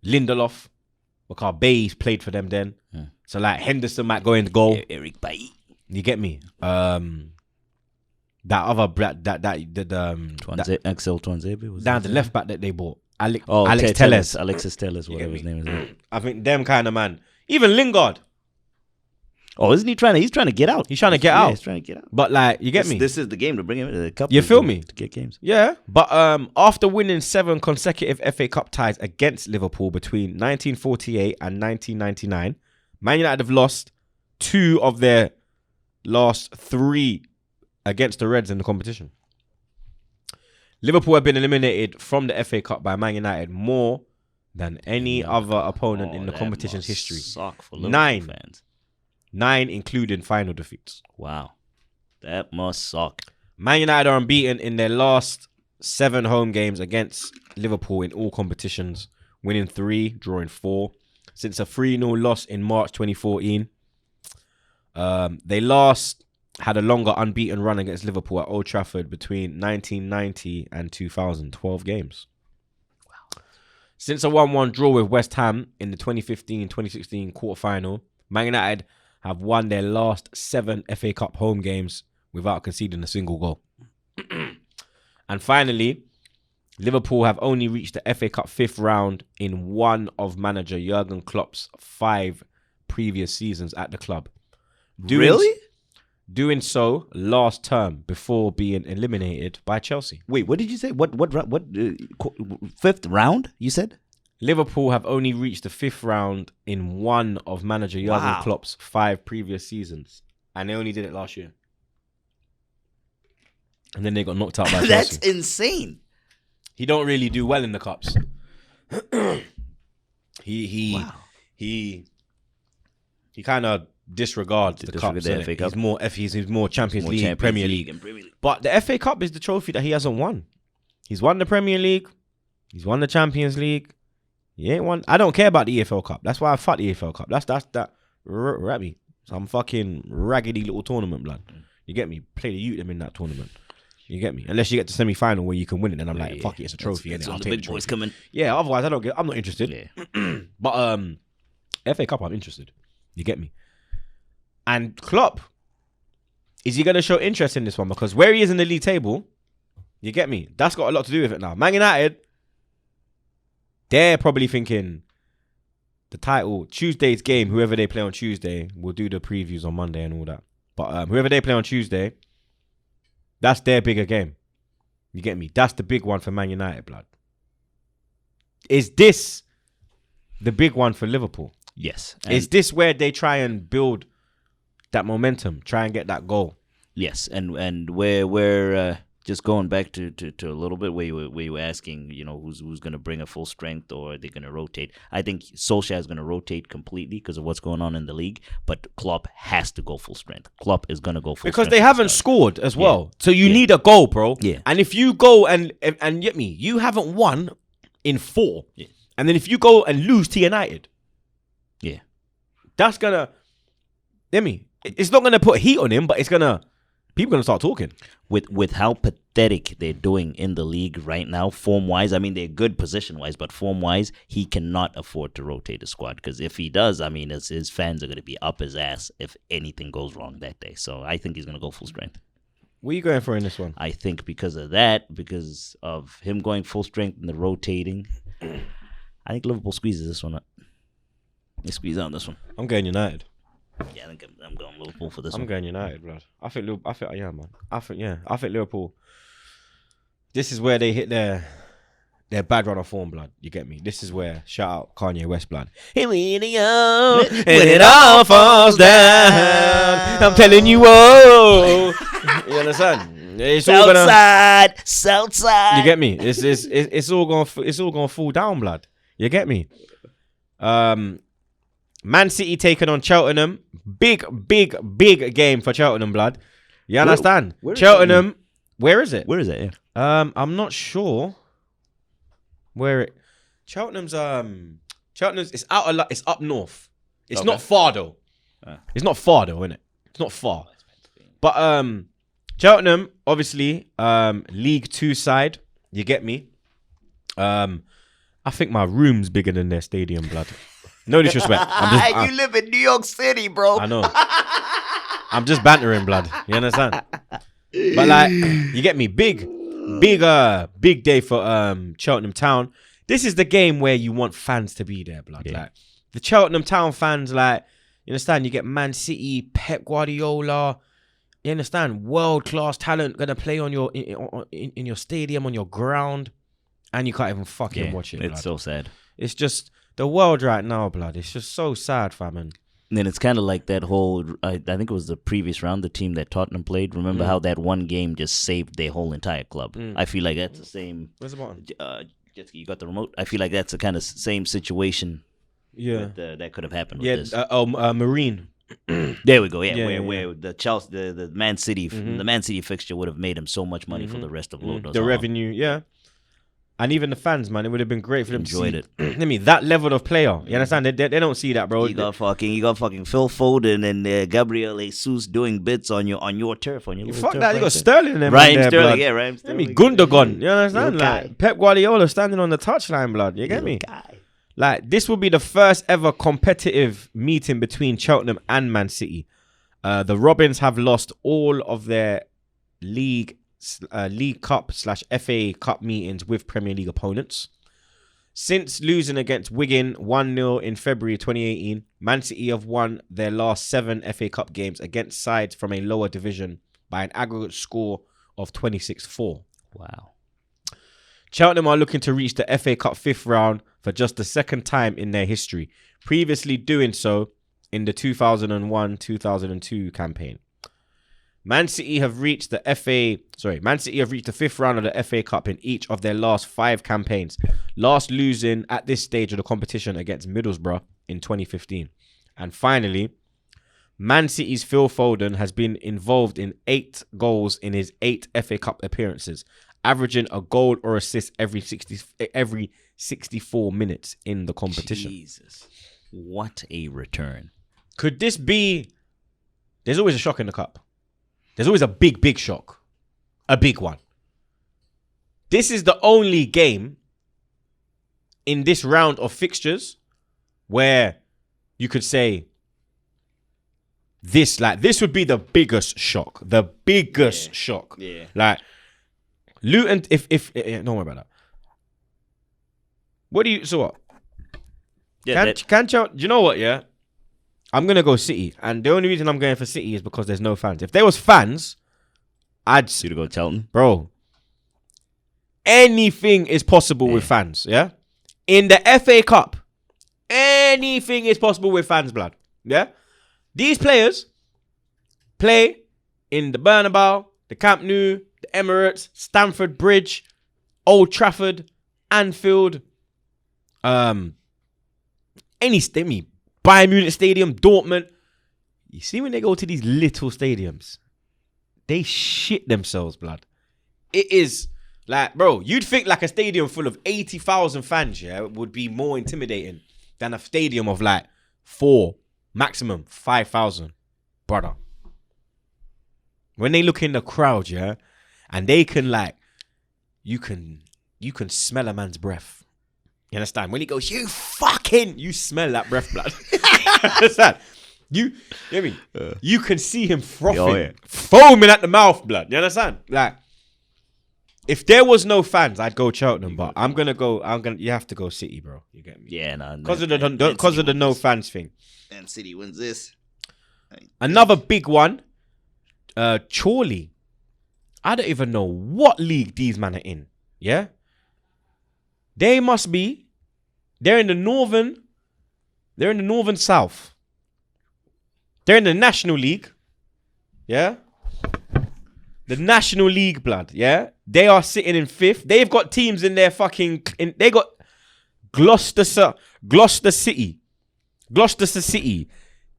Lindelof, because Bayes played for them then. So like Henderson might go in goal.
Eric Bailly.
You get me? That other
Axel Tuanzebe was
down the left back that they bought. Alex
Telles.
Telles.
Alexis Telles, whatever his name is.
I think them kind of man. Even Lingard.
Oh, isn't he trying to? He's trying to get out.
He's trying to get out.
He's trying to get out.
But like, you get me?
This is the game to bring him into the cup.
You feel me?
To get games.
Yeah. But after winning 7 consecutive FA Cup ties against Liverpool between 1948 and 1999, Man United have lost 2 of their last 3 against the Reds in the competition. Liverpool have been eliminated from the FA Cup by Man United more than any other opponent in the competition's history.
Suck for Liverpool fans.
9 including final defeats.
Wow. That must suck.
Man United are unbeaten in their last 7 home games against Liverpool in all competitions, winning 3, drawing 4. Since a 3-0 loss in March 2014. They last had a longer unbeaten run against Liverpool at Old Trafford between 1990 and 2012 games. Wow. Since a 1-1 draw with West Ham in the 2015-2016 quarterfinal, Man United have won their last 7 FA Cup home games without conceding a single goal. And finally, Liverpool have only reached the FA Cup 5th round in one of manager Jurgen Klopp's 5 previous seasons at the club. Doing so last term before being eliminated by Chelsea.
Wait, what did you say? What 5th round, you said?
Liverpool have only reached the 5th round in one of manager Jurgen Klopp's 5 previous seasons. And they only did it last year. And then they got knocked out by Chelsea.
That's insane.
He don't really do well in the cups. He kind of disregards the cups.
The FA Cup.
He's more Champions League, Premier League.
And Premier League.
But the FA Cup is the trophy that he hasn't won. He's won the Premier League. He's won the Champions League. He ain't won. I don't care about the EFL Cup. That's why I fuck the EFL Cup. That's me. Some fucking raggedy little tournament, blood. You get me? Play the youth them in that tournament. You get me? Unless you get to semi-final where you can win it, then I'm like, fuck it, it's a trophy.
It's all the big boys coming.
Yeah, otherwise I'm not interested.
Yeah.
But FA Cup, I'm interested. You get me? And Klopp, is he going to show interest in this one? Because where he is in the league table, you get me? That's got a lot to do with it now. Man United, they're probably thinking the title, Tuesday's game, whoever they play on Tuesday, we'll do the previews on Monday and all that. But whoever they play on Tuesday, that's their bigger game. You get me? That's the big one for Man United, blood. Is this the big one for Liverpool?
Yes.
Is this where they try and build that momentum, try and get that goal?
Yes, and we're just going back to a little bit where you were asking, who's going to bring a full strength or are they going to rotate? I think Solskjaer is going to rotate completely because of what's going on in the league, but Klopp has to go full strength. Klopp is going to go full strength.
Because they haven't scored as well. So you need a goal, bro.
Yeah.
And if you go and get me, you haven't won in 4.
Yeah.
And then if you go and lose to United,
yeah,
that's going to, get me, it's not gonna put heat on him, but people gonna start talking.
With how pathetic they're doing in the league right now, form-wise, I mean, they're good position-wise, but form-wise, he cannot afford to rotate the squad, because if he does, I mean, his fans are going to be up his ass if anything goes wrong that day. So I think he's going to go full strength.
What are you going for in this one?
I think because of him going full strength and the rotating, I think Liverpool squeezes this one up. They squeeze out this one.
I'm going United.
Yeah, I think I'm going Liverpool for this one.
I'm going United, blood. I think Liverpool. This is where they hit their bad run of form, blood. You get me? This is where, shout out Kanye West, blood. Here we go, and it all falls down. I'm telling you, whoa. You understand? It's all gonna
Southside.
You get me? It's all gonna fall down, blood. You get me? Man City taking on Cheltenham. Big game for Cheltenham, blood. You understand? Cheltenham. Where is it?
Where is it? Yeah.
I'm not sure where it. Cheltenham's it's it's up north. It's not far though. It's not far though, innit? It's not far. But Cheltenham, obviously, League 2 side. You get me? I think my room's bigger than their stadium, blood. No disrespect.
You live in New York City, bro.
I know. I'm just bantering, blood. You understand? But like, you get me? Big day for Cheltenham Town. This is the game where you want fans to be there, blood.
Yeah.
Like the Cheltenham Town fans, like, you understand? You get Man City, Pep Guardiola. You understand? World class talent gonna play on your in your stadium, on your ground, and you can't even fucking watch it. Blood.
It's so sad.
It's just the world right now, blood. It's just so sad, fam. And
then it's kind of like that whole, I think it was the previous round, the team that Tottenham played. Remember how that one game just saved their whole entire club? I feel like that's the same.
Where's the button?
You got the remote? I feel like that's the kind of same situation.
Yeah.
That could have happened with this.
Marine.
There we go. Yeah, where
yeah.
the Chelsea, the Man City, the Man City fixture would have made him so much money for the rest of Luton.
The revenue, yeah. And even the fans, man, it would have been great for them
Enjoyed
to see. I mean, that level of player. You understand? They don't see that, bro.
You got fucking Phil Foden and Gabriel Jesus doing bits on your turf, on your little
Fuck
turf.
that. You got Sterling and them.
Raheem Sterling,
blood.
yeah, Raheem Sterling.
I mean, Gundogan. You understand?
Little
Like
guy.
Pep Guardiola standing on the touchline, blood. You get me?
Guy.
Like, this will be the first ever competitive meeting between Cheltenham and Man City. The Robins have lost all of their League Cup / FA Cup meetings with Premier League opponents. Since losing against Wigan 1-0 in February 2018, Man City have won their last 7 FA Cup games against sides from a lower division by an aggregate score of 26-4.
Wow.
Cheltenham are looking to reach the FA Cup 5th round for just the second time in their history, previously doing so in the 2001-2002 campaign. Man City have reached the 5th round of the FA Cup in each of their last 5 campaigns, last losing at this stage of the competition against Middlesbrough in 2015. And finally, Man City's Phil Foden has been involved in 8 goals in his 8 FA Cup appearances, averaging a goal or assist every 64 minutes in the competition.
Jesus. What a return.
Could this be... There's always a shock in the cup. There's always a big shock. A big one. This is the only game in this round of fixtures where you could say this would be the biggest shock. The biggest shock.
Yeah.
Like Luton, if don't worry about that. What?
Yeah,
Do you know what, yeah? I'm going to go City. And the only reason I'm going for City is because there's no fans. If there was fans, I'd...
you to go Cheltenham?
Bro, anything is possible with fans, yeah? In the FA Cup, anything is possible with fans, blood, yeah? These players play in the Bernabeu, the Camp Nou, the Emirates, Stamford Bridge, Old Trafford, Anfield, Bayern Munich Stadium, Dortmund. You see when they go to these little stadiums, they shit themselves, blood. It is like, bro, you'd think like a stadium full of 80,000 fans, yeah, would be more intimidating than a stadium of like 4, maximum 5,000. brother. When they look in the crowd, yeah, and they can like, you can smell a man's breath. You understand? When he goes, you smell that breath, blood. You understand? You know what I mean? You can see him frothing, foaming at the mouth, blood. You understand? Like, if there was no fans, I'd go Cheltenham, but you have to go City, bro. You get me?
Yeah, no.
Because of the no fans thing.
And City wins this.
Another big one, Chorley. I don't even know what league these men are in. Yeah? They're in the northern south. They're in the National League. Yeah? The National League, blood. Yeah? They are sitting in 5th. They've got teams in their they got Gloucester City,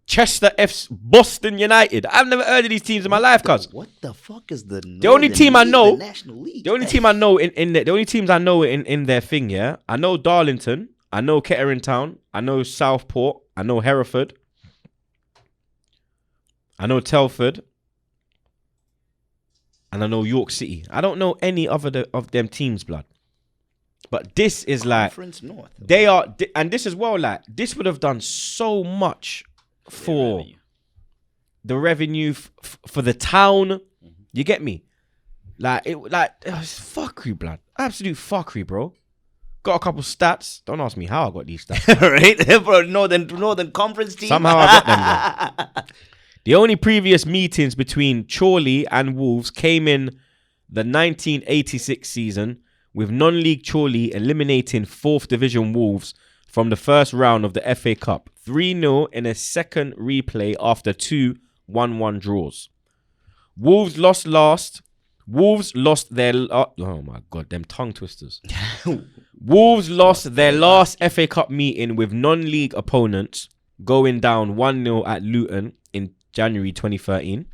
Chester F's, Boston United. I've never heard of these teams in my life, cuz.
What the fuck is the
only team I know?
The National League.
The only team I know the only teams I know in their thing, yeah. I know Darlington, I know Kettering Town, I know Southport, I know Hereford, I know Telford, and I know York City. I don't know any other of them teams, blood. But this is like
Conference North.
They are, and this as well. Like, this would have done so much for the revenue for the town. You get me? Like it was fuckery, blood. Absolute fuckery, bro. Got a couple stats. Don't ask me how I got these stats.
Right, bro. Northern Conference team.
Somehow I got them, bro. The only previous meetings between Chorley and Wolves came in the 1986 season, with non-league Chorley eliminating 4th Division Wolves from the first round of the FA Cup, 3-0 in a second replay after 2 1-1 draws. Wolves lost their... oh my God, them tongue twisters. Wolves lost their last FA Cup meeting with non-league opponents, going down 1-0 at Luton in January 2013.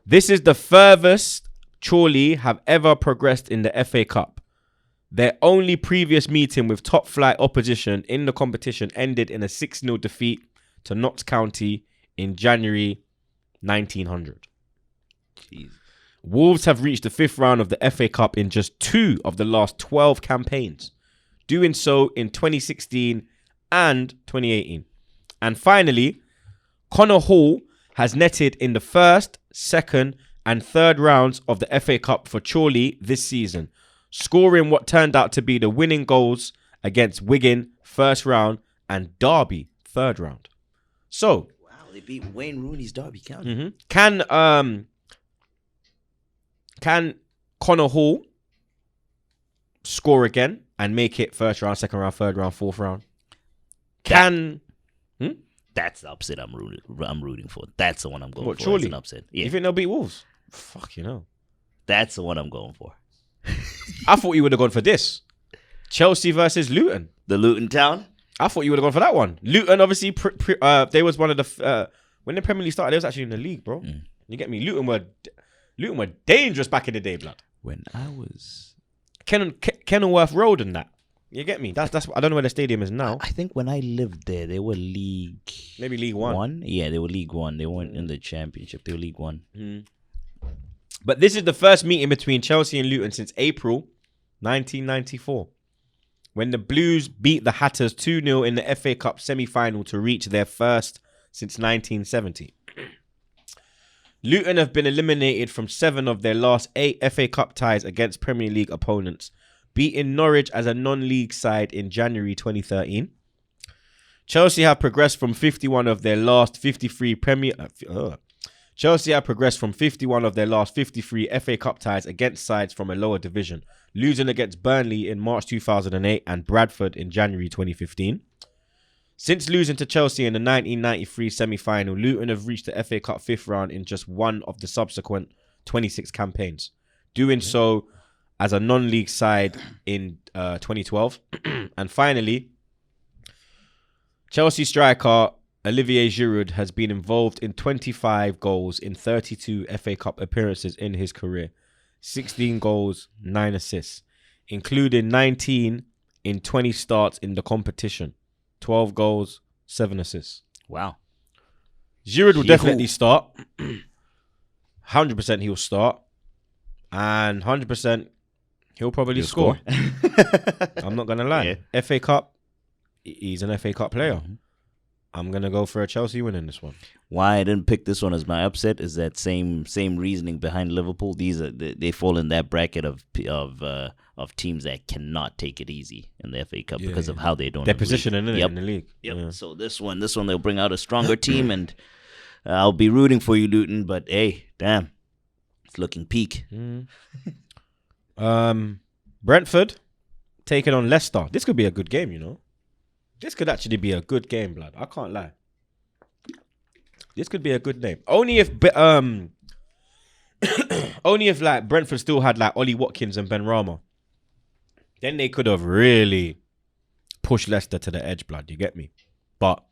This is the furthest Chorley have ever progressed in the FA Cup. Their only previous meeting with top flight opposition in the competition ended in a 6-0 defeat to Notts County in January 1900.
Jeez.
Wolves have reached the 5th round of the FA Cup in just 2 of the last 12 campaigns, doing so in 2016 and 2018. And finally, Connor Hall has netted in the 1st, 2nd and 3rd rounds of the FA Cup for Chorley this season, scoring what turned out to be the winning goals against Wigan 1st round and Derby 3rd round. So,
wow, they beat Wayne Rooney's Derby County.
Can Connor Hall score again and make it 1st round, 2nd round, 3rd round, 4th round?
That's the upset I'm rooting for. That's the one I'm going for.
Chorley?
It's an upset. Yeah.
You think they'll beat Wolves? Fuck, you know.
That's the one I'm going for.
I thought you would have gone for this. Chelsea versus Luton.
The Luton Town?
I thought you would have gone for that one. Luton, obviously, they was one of the... when the Premier League started, they was actually in the league, bro. You get me? Luton were dangerous back in the day, blood.
When I was...
Kenilworth Road and that. You get me? That's. I don't know where the stadium is now.
I think when I lived there, they were League...
Maybe League One.
Yeah, they were League One. They weren't in the Championship. They were League One.
But this is the first meeting between Chelsea and Luton since April 1994, when the Blues beat the Hatters 2-0 in the FA Cup semi-final to reach their first since 1970. Luton have been eliminated from 7 of their last 8 FA Cup ties against Premier League opponents, beating Norwich as a non-league side in January 2013. Chelsea have progressed from 51 of their last 53 Chelsea have progressed from 51 of their last 53 FA Cup ties against sides from a lower division, losing against Burnley in March 2008 and Bradford in January 2015. Since losing to Chelsea in the 1993 semi-final, Luton have reached the FA Cup 5th round in just one of the subsequent 26 campaigns, doing so as a non-league side in 2012. And finally, Chelsea striker Olivier Giroud has been involved in 25 goals in 32 FA Cup appearances in his career, 16 goals, 9 assists, including 19 in 20 starts in the competition, 12 goals, 7 assists.
Wow.
Giroud will definitely start. 100% he'll start. And 100% he'll probably score. I'm not going to lie. Yeah. FA Cup, he's an FA Cup player. Mm-hmm. I'm going to go for a Chelsea win in this one.
Why I didn't pick this one as my upset is that same reasoning behind Liverpool. They fall in that bracket of teams that cannot take it easy in the FA Cup because of how they're doing.
Their positioning in the league.
Yep. Yeah. So this one they'll bring out a stronger team, and I'll be rooting for you, Luton. But hey, damn, it's looking peak.
Brentford taking on Leicester. This could be a good game, you know. This could actually be a good game, blood. I can't lie. This could be a good name. Only if like Brentford still had like Ollie Watkins and Ben Rama. Then they could have really pushed Leicester to the edge, blood. You get me? But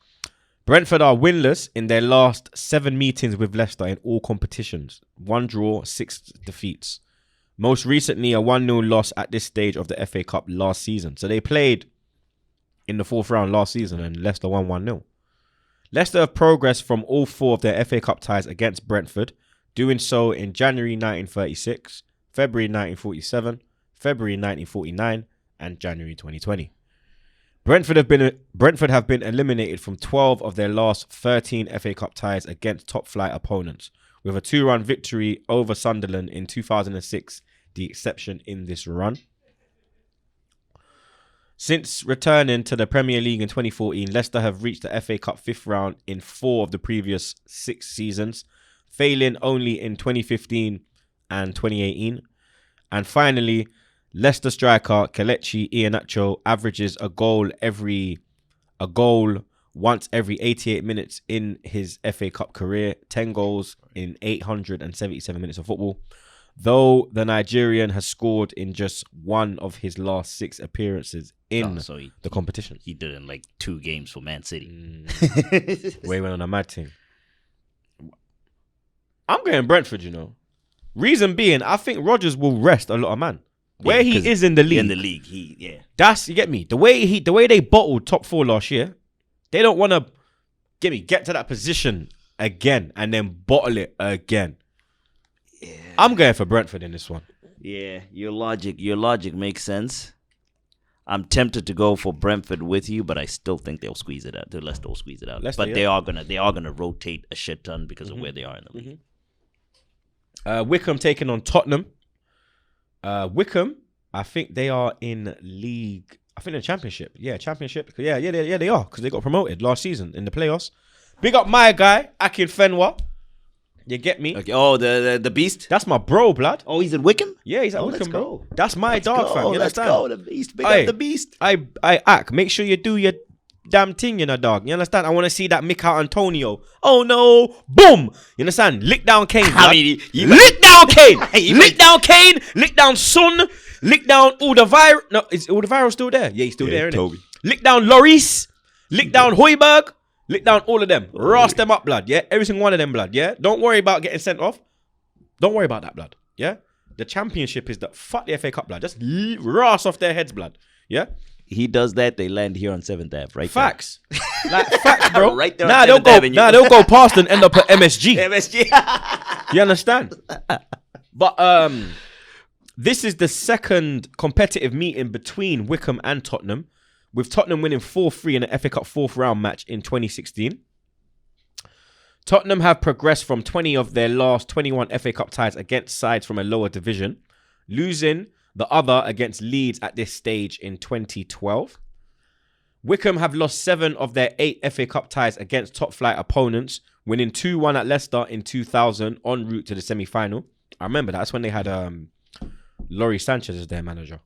Brentford are winless in their last 7 meetings with Leicester in all competitions. 1 draw, 6 defeats. Most recently, a 1-0 loss at this stage of the FA Cup last season. So they played in the 4th round last season and Leicester won 1-0. Leicester have progressed from all 4 of their FA Cup ties against Brentford, doing so in January 1936, February 1947, February 1949, and January 2020. Brentford have been eliminated from 12 of their last 13 FA Cup ties against top-flight opponents, with a 2-run victory over Sunderland in 2006, the exception in this run. Since returning to the Premier League in 2014, Leicester have reached the FA Cup 5th round in 4 of the previous 6 seasons, failing only in 2015 and 2018. And finally, Leicester striker Kelechi Iheanacho averages a goal once every 88 minutes in his FA Cup career, 10 goals in 877 minutes of football. Though the Nigerian has scored in just 1 of his last 6 appearances in the competition.
He did in like 2 games for Man City.
Way went on a mad team. I'm going Brentford, you know. Reason being, I think Rodgers will rest a lot of man. Where he is in the league.
In the league,
you get me? The way they bottled top 4 last year, they don't want to get to that position again and then bottle it again. Yeah. I'm going for Brentford in this one.
Yeah, your logic makes sense. I'm tempted to go for Brentford with you, but I still think they'll squeeze it out. Leicester will squeeze it out. But they are gonna rotate a shit ton because of where they are in the league.
Wickham taking on Tottenham. Wickham, I think they are in league. I think they're championship. Yeah, championship. Yeah, they are because they got promoted last season in the playoffs. Big up my guy, Akin Fenwa. You get me?
Okay. Oh, the beast.
That's my bro, blood.
Oh, he's at Wickham.
Yeah, he's at Wickham, bro. That's my dog, fam. You
let's
understand?
Go, the beast. Big up the beast.
I Ak, make sure you do your damn thing, you know, dog. You understand? I want to see that Mikel Antonio. Oh no, boom. You understand? Lick down Kane. Lick down Kane. Lick down Kane. Lick down Son. Lick down Alderweireld. No, is Alderweireld still there? Yeah, he's still there, isn't it? Lick down Lloris. Lick down Højbjerg. Lick down all of them. Ras them up, blood. Yeah, every single one of them, blood. Yeah, don't worry about getting sent off. Don't worry about that, blood. Yeah, the championship is fuck the FA Cup, blood. Just ras off their heads, blood. Yeah.
He does that, they land here on 7th Ave, right?
Facts. Like facts, bro.
Right there.
They'll go past and end up at MSG. You understand? But this is the second competitive meeting between Wickham and Tottenham, with Tottenham winning 4-3 in the FA Cup 4th round match in 2016. Tottenham have progressed from 20 of their last 21 FA Cup ties against sides from a lower division, losing the other against Leeds at this stage in 2012. Wickham have lost 7 of their 8 FA Cup ties against top-flight opponents, winning 2-1 at Leicester in 2000 en route to the semi-final. I remember that's when they had Laurie Sanchez as their manager.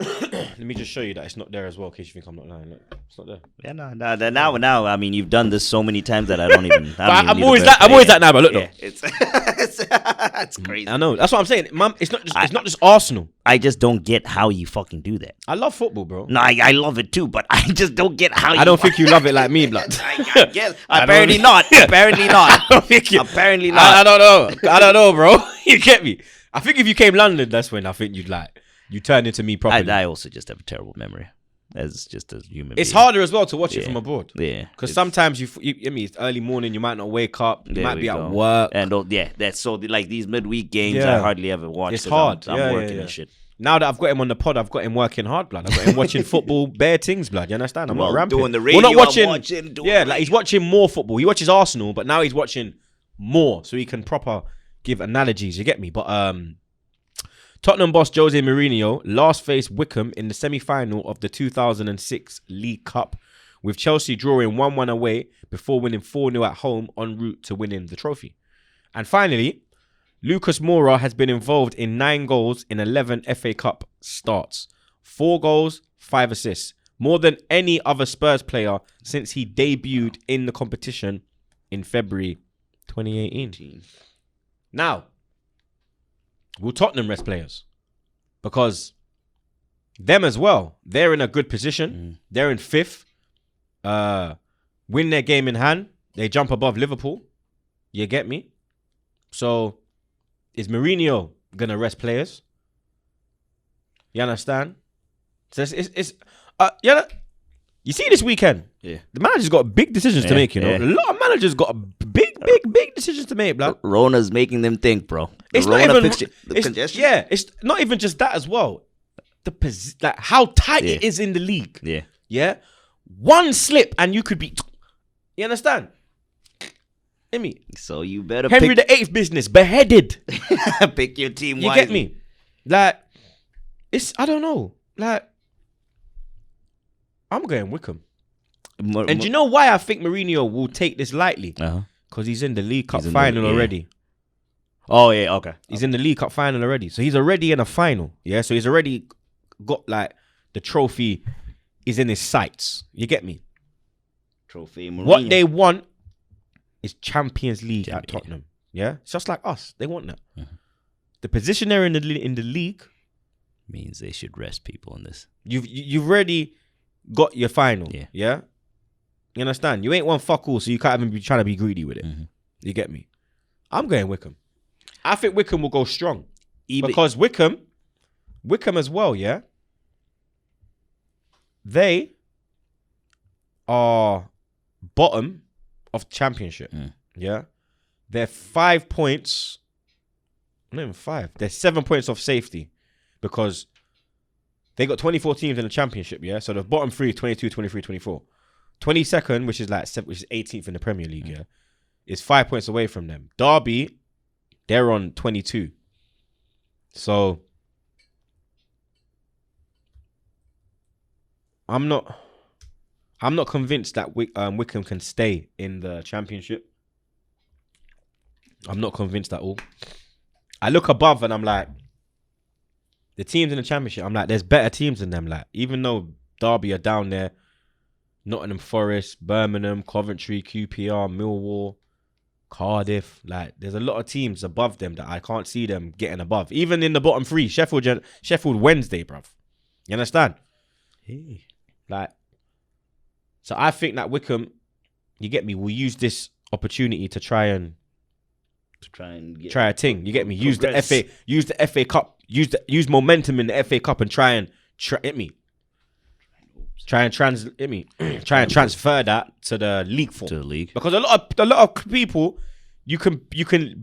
Let me just show you that it's not there as well, in case you think I'm not lying. Look, it's not there.
Yeah, no. Now, I mean, you've done this so many times that I don't even.
I'm always that now. But look,
yeah, it's crazy.
I know. That's what I'm saying, Mum. It's not just Arsenal.
I just don't get how you fucking do that.
I love football, bro.
No, I love it too, but I just don't get how.
I don't think you love it like me, blood.
I guess apparently not. Apparently not. Apparently not.
I don't know, bro. You get me? I think if you came London, that's when I think you turn into me properly.
I also just have a terrible memory. as just a human.
It's
being.
harder as well to watch it from abroad.
Yeah,
because sometimes I mean, it's early morning. You might not wake up. You might be at work.
And that's so like these midweek games.
Yeah.
I hardly ever watch.
It's hard.
I'm working and shit.
Now that I've got him on the pod, I've got him working hard, blood. I've got him watching football, bare things, blood. You understand? I'm not ramping.
Doing the radio.
We're not watching.
Like
he's watching more football. He watches Arsenal, but now he's watching more, so he can proper give analogies. You get me? But Tottenham boss Jose Mourinho last faced Wickham in the semi-final of the 2006 League Cup, with Chelsea drawing 1-1 away before winning 4-0 at home en route to winning the trophy. And finally, Lucas Mora has been involved in 9 goals in 11 FA Cup starts. 4 goals, 5 assists. More than any other Spurs player since he debuted in the competition in February 2018. Now, will Tottenham rest players? Because them as well, they're in a good position. They're in 5th. Win their game in hand. They jump above Liverpool. You get me? So, is Mourinho going to rest players? You understand? So you see this weekend? Yeah. The manager's got big decisions to make, you know? A lot of managers got big decisions to make, blood.
Rona's making them think, bro.
It's not even congestion. Yeah, it's not even just that as well. Like how tight it is in the league.
Yeah.
Yeah. One slip and you could be. You understand?
So you better
Henry VIII business beheaded.
Pick your team.
You get me? Like I don't know. Like I'm going Wickham. And do you know why I think Mourinho will take this lightly? Because he's in the League Cup final already.
Oh, yeah, okay.
He's in the League Cup final already. So he's already in a final. Yeah, so he's already got, like, the trophy is in his sights. You get me?
Trophy. Mourinho.
What they want is Champions League at Tottenham. Yeah? It's just like us. They want that. The position they're in the league
means they should rest people in this.
You've already got your final. Yeah? You understand? You ain't won fuck all, so you can't even be trying to be greedy with it. You get me? I'm going Wickham. I think Wickham will go strong. Because Wickham as well, yeah? They are bottom of championship. Yeah? They're 5 points. Not even 5. They're 7 points off safety. Because they got 24 teams in the championship, yeah? So the bottom 3 is 22, 23, 24. 22nd, which is 18th in the Premier League, yeah, is 5 points away from them. Derby, they're on 22. So I'm not convinced that Wickham can stay in the championship. I'm not convinced at all. I look above and I'm like, the teams in the championship, I'm like, there's better teams than them. Like, even though Derby are down there, Nottingham Forest, Birmingham, Coventry, QPR, Millwall, Cardiff. Like, there's a lot of teams above them that I can't see them getting above. Even in the bottom 3, Sheffield Wednesday, bruv. You understand? Hey. Like, so I think that Wickham, you get me, will use this opportunity to try a thing. You get me? Use the FA Cup, use momentum in the FA Cup and try and transfer that to the league form. Because a lot of people, you can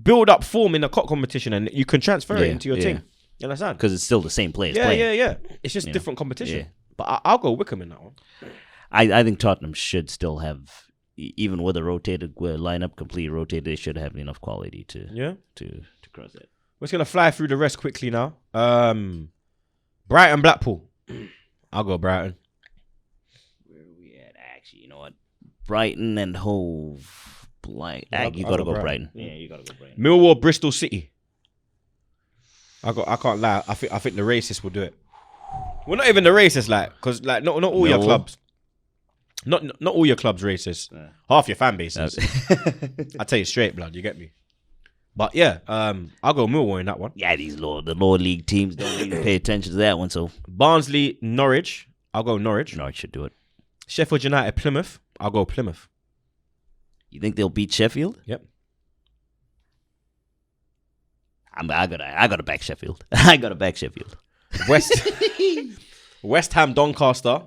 build up form in a cup competition and you can transfer it into your team. You understand?
Because it's still the same players.
Yeah. It's just different competition. Yeah. But I'll go Wickham in that one.
I think Tottenham should still have, even with a rotated lineup, completely rotated, they should have enough quality to cross it.
We're just gonna fly through the rest quickly now. Brighton, Blackpool. I'll go Brighton.
You know what? Brighton and Hove. You gotta go Brighton. Yeah, you gotta go Brighton.
Millwall, Bristol City. I can't lie. I think the racists will do it. Well, not even the racists, like, because like not all your clubs. Not all your clubs racist. Yeah. Half your fan base is. I tell you straight, blood. You get me. But yeah, I'll go Millwall in that one.
Yeah, the lower league teams don't even pay attention to that one. So
Barnsley, Norwich. I'll go Norwich.
Norwich should do it.
Sheffield United, Plymouth. I'll go Plymouth.
You think they'll beat Sheffield?
Yep.
I gotta back Sheffield. I gotta back Sheffield.
West Ham, Doncaster.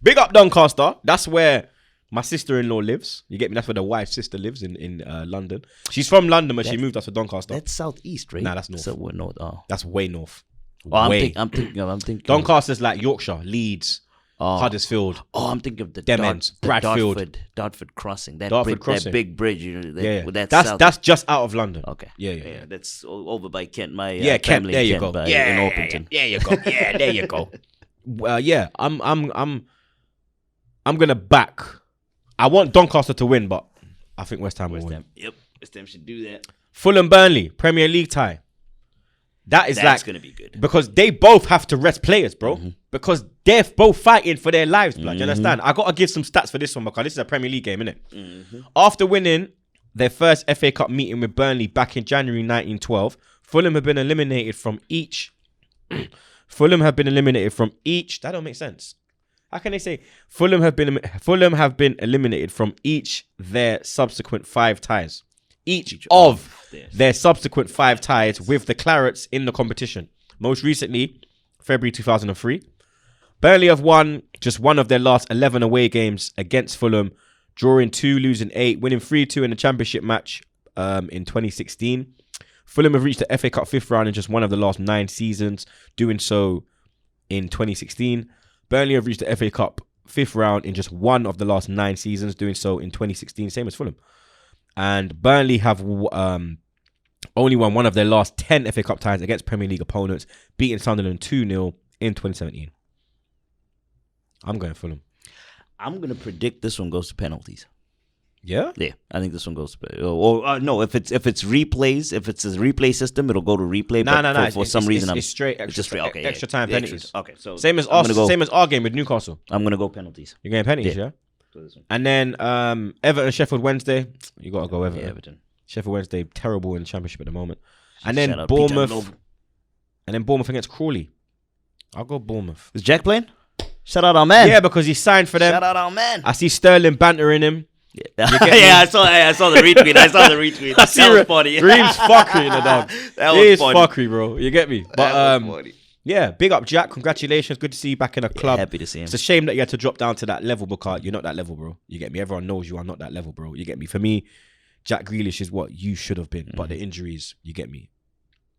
Big up Doncaster. That's where my sister-in-law lives. You get me? That's where the wife's sister lives in London. She's from London, but she moved us to Doncaster.
That's southeast, right?
Nah, that's north.
So we're north. Oh,
That's way north.
well,
Way.
I'm thinking.
Doncaster's like Yorkshire, Leeds, Huddersfield.
Oh, I'm thinking of the
Demons, Bradfield.
Dartford crossing. That
Dartford
bridge,
crossing.
that big bridge. You know, that,
Yeah,
well, that's
that's just out of London.
okay.
Yeah.
That's over by Kent. My
Yeah, Kent.
family
There
in
you
Kent,
go.
by-
Yeah,
in Orpington.
there you go. Yeah, there you go. Yeah, I'm gonna back. I want Doncaster to win, but I think West Ham will win.
Yep, West Ham should do that.
Fulham, Burnley, Premier League tie. That's
That's
like
gonna be good.
because they both have to rest players, bro. Because they're both fighting for their lives, blood. You understand? I gotta give some stats for this one because this is a Premier League game, innit? After winning their first FA Cup meeting with Burnley back in January 1912, Fulham have been eliminated from each. Fulham have been eliminated from each. That don't make sense. How can they say Fulham have been eliminated from each their subsequent 5 ties? Each of their subsequent 5 ties with the Clarets in the competition. Most recently, February 2003. Burnley have won just one of their last 11 away games against Fulham, drawing 2, losing 8, winning 3-2 in the championship match in 2016. Fulham have reached the FA Cup 5th round in just one of the last 9 seasons, doing so in 2016. Burnley have reached the FA Cup 5th round in just one of the last 9 seasons, doing so in 2016, same as Fulham. And Burnley have only won one of their last 10 FA Cup ties against Premier League opponents, beating Sunderland 2-0 in 2017. I'm going Fulham.
I'm gonna predict this one goes to penalties.
Yeah?
Yeah, I think this one goes to. No, if it's replays, if it's a replay system, it'll go to replay.
No.
For some reason,
it's straight extra,
just straight. Okay,
extra time penalties.
Okay, so
Same as our game with Newcastle.
I'm gonna go penalties.
You're going penalties, yeah? And then Everton, Sheffield Wednesday. You gotta go Everton.
Yeah, Everton.
Sheffield Wednesday, terrible in the championship at the moment. And
Shout
then
out Peter
Bournemouth.
Nova.
And then Bournemouth against Crawley. I'll go Bournemouth.
Is Jack playing? Shout out our man.
Yeah, because he signed for them.
Shout out our man.
I see Sterling bantering him.
Yeah, I saw the retweet. That was funny.
Dreams fuckery in the dog.
That
It
was
is
funny.
fuckery, bro. You get me? But
That was funny.
yeah, big up Jack. Congratulations. Good to see you back in a club.
Happy to see him.
It's a shame that you had to drop down to that level because you're not that level, bro. You get me? Everyone knows you are not that level, bro. You get me? For me, Jack Grealish is what you should have been. But the injuries, you get me,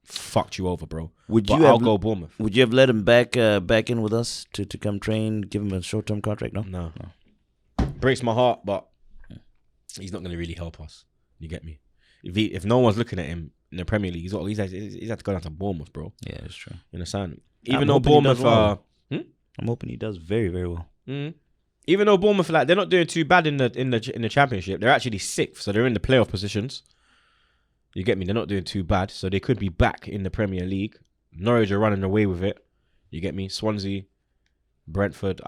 fucked you over, bro. I'll go Bournemouth.
Would you have let him back in with us to come train, give him a short-term contract? No.
Breaks my heart, but he's not going to really help us. You get me? If no one's looking at him in the Premier League, he's had to go down to Bournemouth, bro.
Yeah, that's true.
You understand?
I'm
Even though
hoping he
Bournemouth
does well.
are,
I'm hoping he does very, very well.
even though Bournemouth they're not doing too bad in the Championship, they're actually 6th, so they're in the playoff positions. You get me? They're not doing too bad, so they could be back in the Premier League. Norwich are running away with it. You get me? Swansea, Brentford.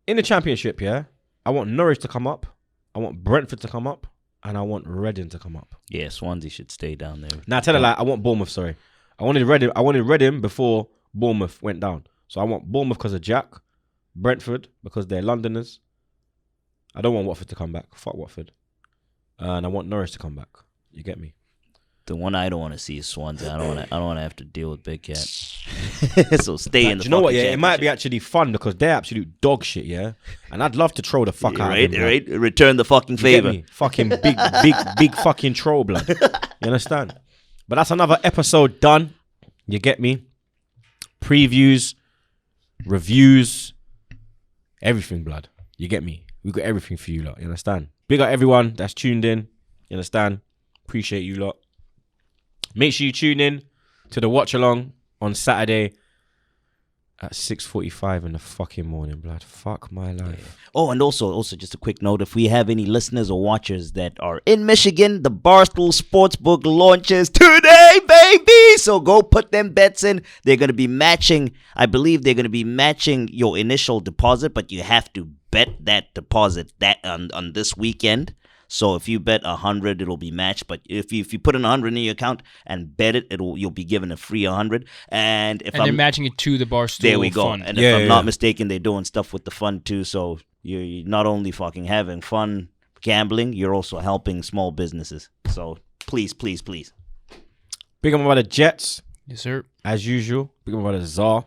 In the Championship, yeah, I want Norwich to come up. I want Brentford to come up. And I want Reading to come up.
Yeah, Swansea should stay down there.
Now, tell her I want Bournemouth, sorry. I wanted Reading before Bournemouth went down. So I want Bournemouth because of Jack. Brentford because they're Londoners. I don't want Watford to come back. Fuck Watford. And I want Norwich to come back. You get me?
The one I don't want to see is Swansea. I don't want to have to deal with Big Cat. So stay in the.
Do you know what? Yeah, it might be actually fun because they're absolute dog shit. Yeah, and I'd love to troll the fuck out of them.
Right. Return the fucking favor.
Fucking big fucking troll, blood. You understand? But that's another episode done. You get me? Previews, reviews, everything, blood. You get me? We got everything for you lot. You understand? Big up everyone that's tuned in. You understand? Appreciate you lot. Make sure you tune in to the watch along on Saturday at 6:45 in the fucking morning, blood. Fuck my life.
Oh, and also just a quick note: if we have any listeners or watchers that are in Michigan, the Barstool Sportsbook launches today, baby. So go put them bets in. They're gonna be matching. I believe they're gonna be matching your initial deposit, but you have to bet that deposit on this weekend. So if you bet 100, it'll be matched. But if you put in 100 in your account and bet it, you'll be given a free 100. And
they're matching it to the Barstool.
There we go.
Fund.
And if I'm not mistaken, they're doing stuff with the fund too. So you're not only fucking having fun gambling, you're also helping small businesses. So please.
Big up about the Jets.
Yes, sir.
As usual. Big up about the Czar.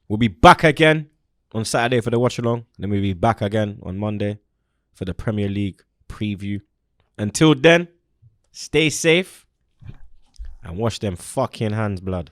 We'll be back again on Saturday for the watch along. Then we'll be back again on Monday for the Premier League preview. Until then, stay safe and wash them fucking hands, blood.